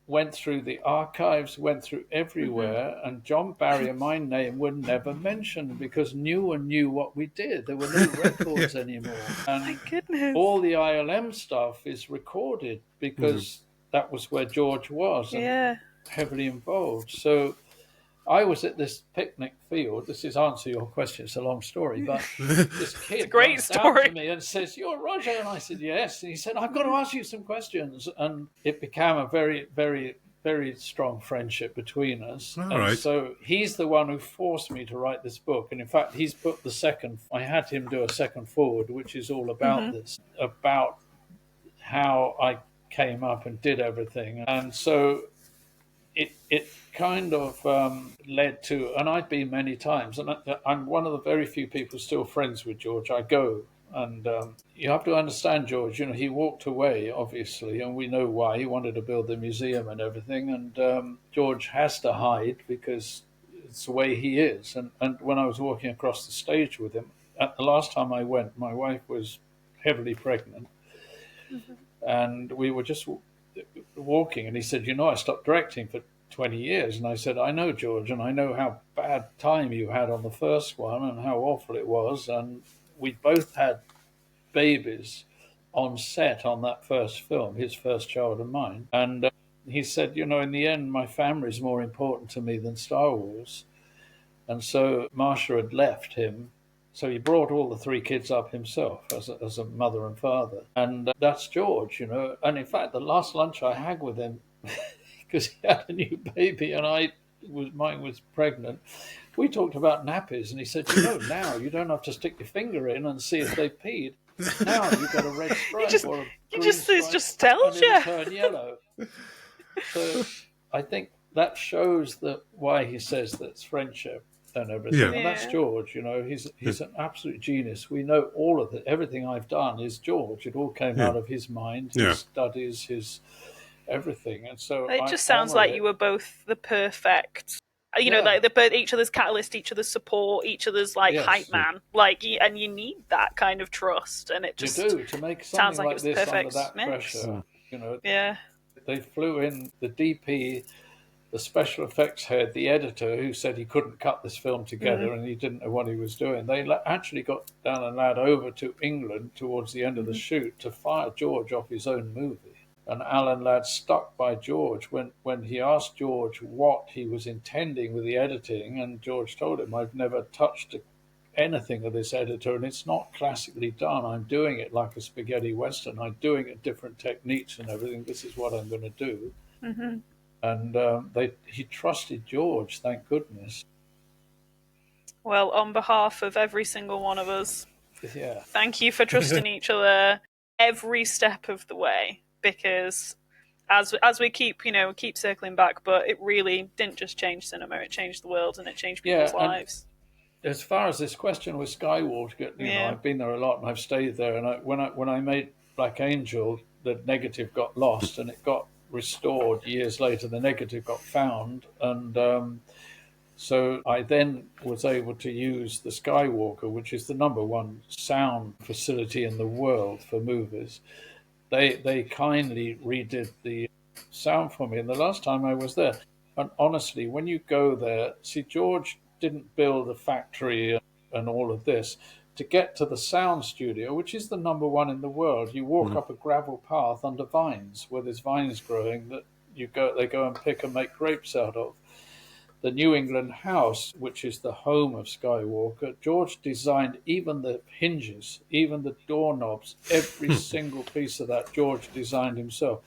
went through the archives, went through everywhere, and John Barry and my name were never mentioned because no one knew what we did. There were no records anymore. And my goodness. All the ILM stuff is recorded because that was where George was and heavily involved. So I was at this picnic field. This is answer your question. It's a long story, but this kid comes down to me and says, "You're Roger," and I said, "Yes." And he said, "I've got to ask you some questions," and it became a very, very, very strong friendship between us. So he's the one who forced me to write this book, and in fact, he's put the second. I had him do a second forward, which is all about this, about how I came up and did everything, and so. It kind of led to, and I've been many times, and I'm one of the very few people still friends with George. I go, and you have to understand George, he walked away, obviously, and we know why. He wanted to build the museum and everything, and George has to hide because it's the way he is. And when I was walking across the stage with him, at the last time I went, my wife was heavily pregnant, and we were just walking, and he said, I stopped directing for 20 years. And I said, I know, George, and I know how bad time you had on the first one and how awful it was. And we both had babies on set on that first film, his first child and mine. And he said, in the end, my family is more important to me than Star Wars. And so Marsha had left him. So he brought all the 3 kids up himself as a mother and father. And that's George, And in fact, the last lunch I had with him, because he had a new baby and mine was pregnant, we talked about nappies. And he said, now you don't have to stick your finger in and see if they peed. Now you've got a red stripe or a green stripe, it just tells and you. it'll turn yellow. So I think that shows why he says that's friendship and everything. Yeah. And that's George, he's an absolute genius. We know all of it. Everything I've done is George. It all came out of his mind, his studies, his everything. And so it just sounds like you were both the perfect, like each other's catalyst, each other's support, each other's hype man, and you need that kind of trust. And it just you do to make something sounds like like it was the this perfect under that mix. pressure. Yeah. They flew in the DP, the special effects head, the editor, who said he couldn't cut this film together and he didn't know what he was doing. They actually got Alan Ladd over to England towards the end of the shoot to fire George off his own movie. And Alan Ladd stuck by George when he asked George what he was intending with the editing, and George told him, I've never touched anything of this editor, and it's not classically done. I'm doing it like a spaghetti western. I'm doing it different techniques and everything. This is what I'm going to do. Mm-hmm. And he trusted George, thank goodness. Well, on behalf of every single one of us, thank you for trusting each other every step of the way, because as we keep circling back, but it really didn't just change cinema, it changed the world and it changed people's lives. As far as this question with Skywalker, I've been there a lot and I've stayed there. And when I made Black Angel, the negative got lost and it got restored years later. The negative got found, and so I then was able to use the Skywalker, which is the #1 sound facility in the world for movies. They kindly redid the sound for me, and the last time I was there, and honestly, when you go there, see, George didn't build a factory and all of this. To get to the sound studio, which is the #1 in the world, you walk up a gravel path under vines, where there's vines growing that they go and pick and make grapes out of. The New England house, which is the home of Skywalker, George designed even the hinges, even the doorknobs, every single piece of that George designed himself.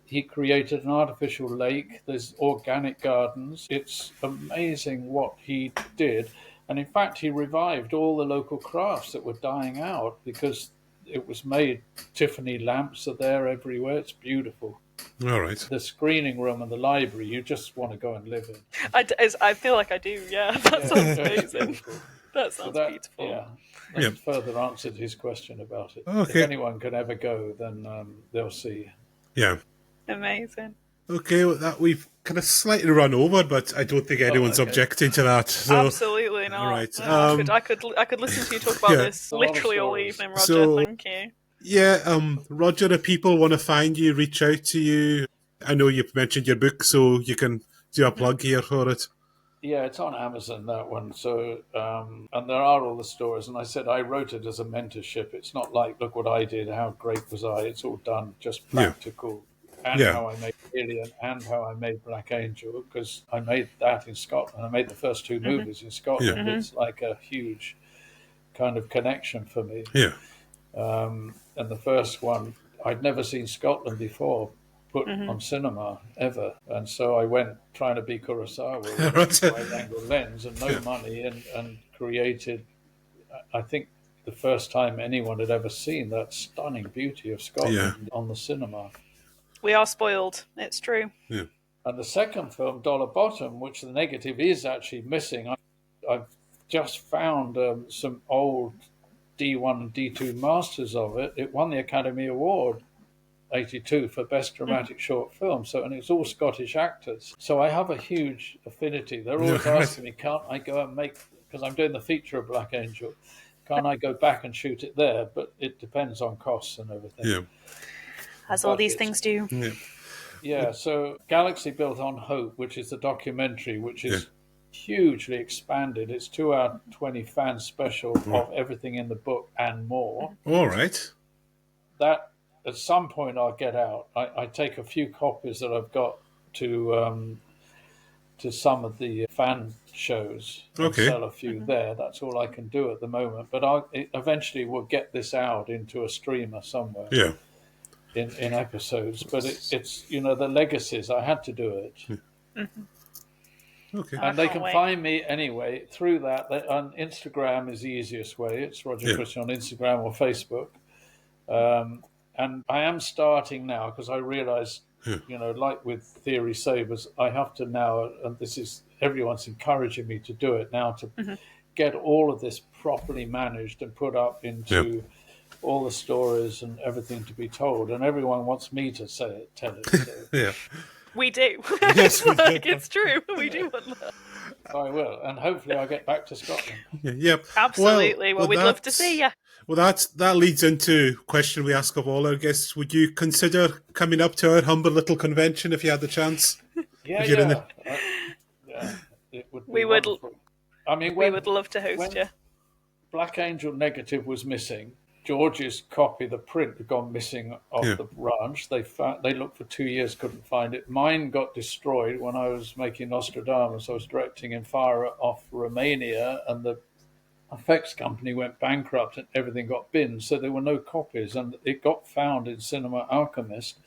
He created an artificial lake. There's organic gardens. It's amazing what he did. And in fact, he revived all the local crafts that were dying out because it was made. Tiffany lamps are there everywhere. It's beautiful. All right. The screening room and the library, you just want to go and live in. I feel like I do, yeah. That sounds amazing. That sounds beautiful. Yeah. That further answered his question about it. Okay. If anyone can ever go, then they'll see. Yeah. Amazing. Okay, well, that we've kind of slightly run over, but I don't think anyone's objecting to that. So. Absolutely not. All right. I could listen to you talk about this literally all evening, Roger. So, thank you. Yeah, Roger, if people want to find you, reach out to you. I know you've mentioned your book, so you can do a plug here for it. Yeah, it's on Amazon, that one. So, and there are all the stories. And I said I wrote it as a mentorship. It's not like, look what I did, how great was I? It's all done, just practical. And how I made Alien and how I made Black Angel, because I made that in Scotland. I made the first 2 movies in Scotland. It's like a huge kind of connection for me. Yeah. And the first one, I'd never seen Scotland before put on cinema ever. And so I went trying to be Kurosawa with a wide-angle lens and no money and created, I think, the first time anyone had ever seen that stunning beauty of Scotland on the cinema. We are spoiled. It's true. Yeah. And the second film, Dollar Bottom, which the negative is actually missing, I've just found some old D1 and D2 masters of it. It won the Academy Award, 82, for Best Dramatic Short Film. And it's all Scottish actors. So I have a huge affinity. They're always asking me, can't I go and make, because I'm doing the feature of Black Angel, can't I go back and shoot it there? But it depends on costs and everything. Yeah. As all these things do. Yeah. Yeah, so Galaxy Built on Hope, which is the documentary, which is hugely expanded. It's 2 hour 20 fan special of everything in the book and more. All right. That at some point I'll get out. I take a few copies that I've got to some of the fan shows and Okay. sell a few there. That's all I can do at the moment. But eventually we'll get this out into a streamer somewhere. Yeah. In episodes, but it's the legacies. I had to do it, Okay. and they can't can wait. find me anyway through that. On Instagram is the easiest way. It's Roger Christian on Instagram or Facebook, and I am starting now because I realise, like with Theory Sabers, I have to now, and this is everyone's encouraging me to do it now to get all of this properly managed and put up into. All the stories and everything to be told, and everyone wants me to tell it. So. Yeah. We do. Yes, we do. It's true. We do want that. I will, and hopefully I'll get back to Scotland. Yep. Absolutely. Well, we'd love to see you. Well, that leads into a question we ask of all our guests. Would you consider coming up to our humble little convention if you had the chance? Yeah, it would be We would. wonderful. I mean, We would love to host when you. Black Angel Negative was missing. George's copy, the print, had gone missing off the ranch. They looked for 2 years, couldn't find it. Mine got destroyed when I was making Nostradamus. I was directing in Fire off Romania, and the effects company went bankrupt and everything got binned, so there were no copies. And it got found in Cinema Alchemist.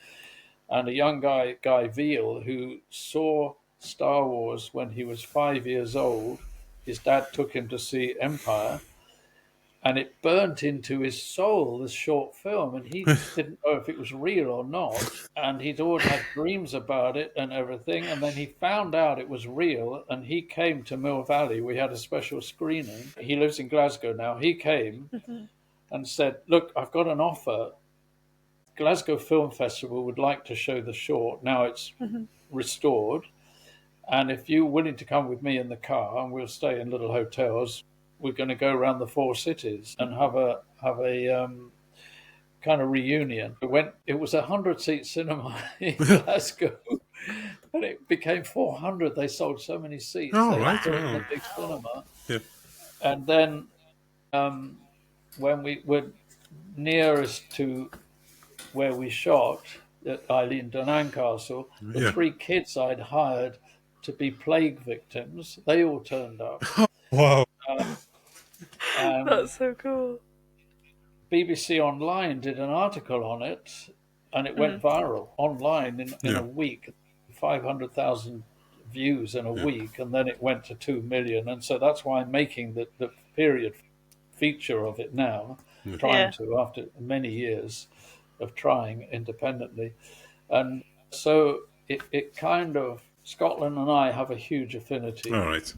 And a young guy, Guy Veal, who saw Star Wars when he was 5 years old, his dad took him to see Empire. And it burnt into his soul, this short film, and he didn't know if it was real or not. And he'd always had dreams about it and everything. And then he found out it was real, and he came to Mill Valley. We had a special screening. He lives in Glasgow now. He came and said, "Look, I've got an offer. Glasgow Film Festival would like to show the short. Now it's restored. And if you're willing to come with me in the car, and we'll stay in little hotels, we're going to go around the 4 cities and have a kind of reunion." It was a 100-seat cinema in Glasgow, and it became 400. They sold so many seats. Oh, they right. built the big cinema. Yeah. And then when we were nearest to where we shot at Eileen Dunham Castle, the 3 kids I'd hired to be plague victims, they all turned up. Wow. That's so cool. BBC Online did an article on it, and it went viral online in a week, 500,000 views in a week, and then it went to 2 million. And so that's why I'm making the period feature of it now, trying to, after many years of trying independently. And so it kind of, Scotland and I have a huge affinity. All right.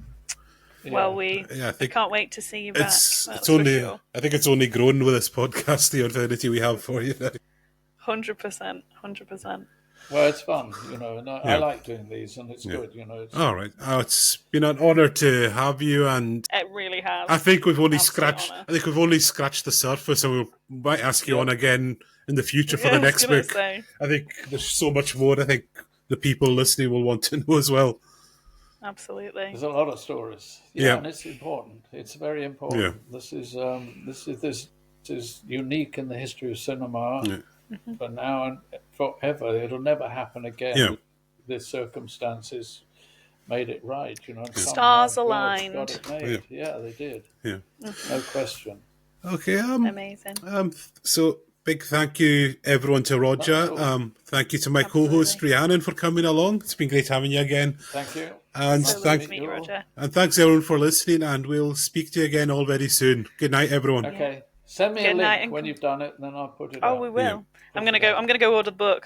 Well, I can't wait to see you back. It's only. Sure. I think it's only grown with this podcast, the affinity we have for you now. 100%. 100%. Well, it's fun, and I like doing these, and it's good, All right. It's been an honour to have you, and it really has. I think we've only scratched the surface, and we might ask you on again in the future for the next book. I think there's so much more. I think the people listening will want to know as well. Absolutely. There's a lot of stories. And it's important. It's very important. Yeah. This is unique in the history of cinema. But now and forever, it'll never happen again. The circumstances made it right, Stars aligned. Got it made. Yeah, they did. Yeah, no question. Okay. Amazing. So big thank you, everyone, to Roger. Thank you to my co-host Rhiannon for coming along. It's been great having you again. Thank you. And thank you, Roger. And thanks everyone for listening. And we'll speak to you again all very soon. Good night, everyone. Okay. Send me a link when you've done it, and then I'll put it out. Oh, we will. I'm gonna go order the book.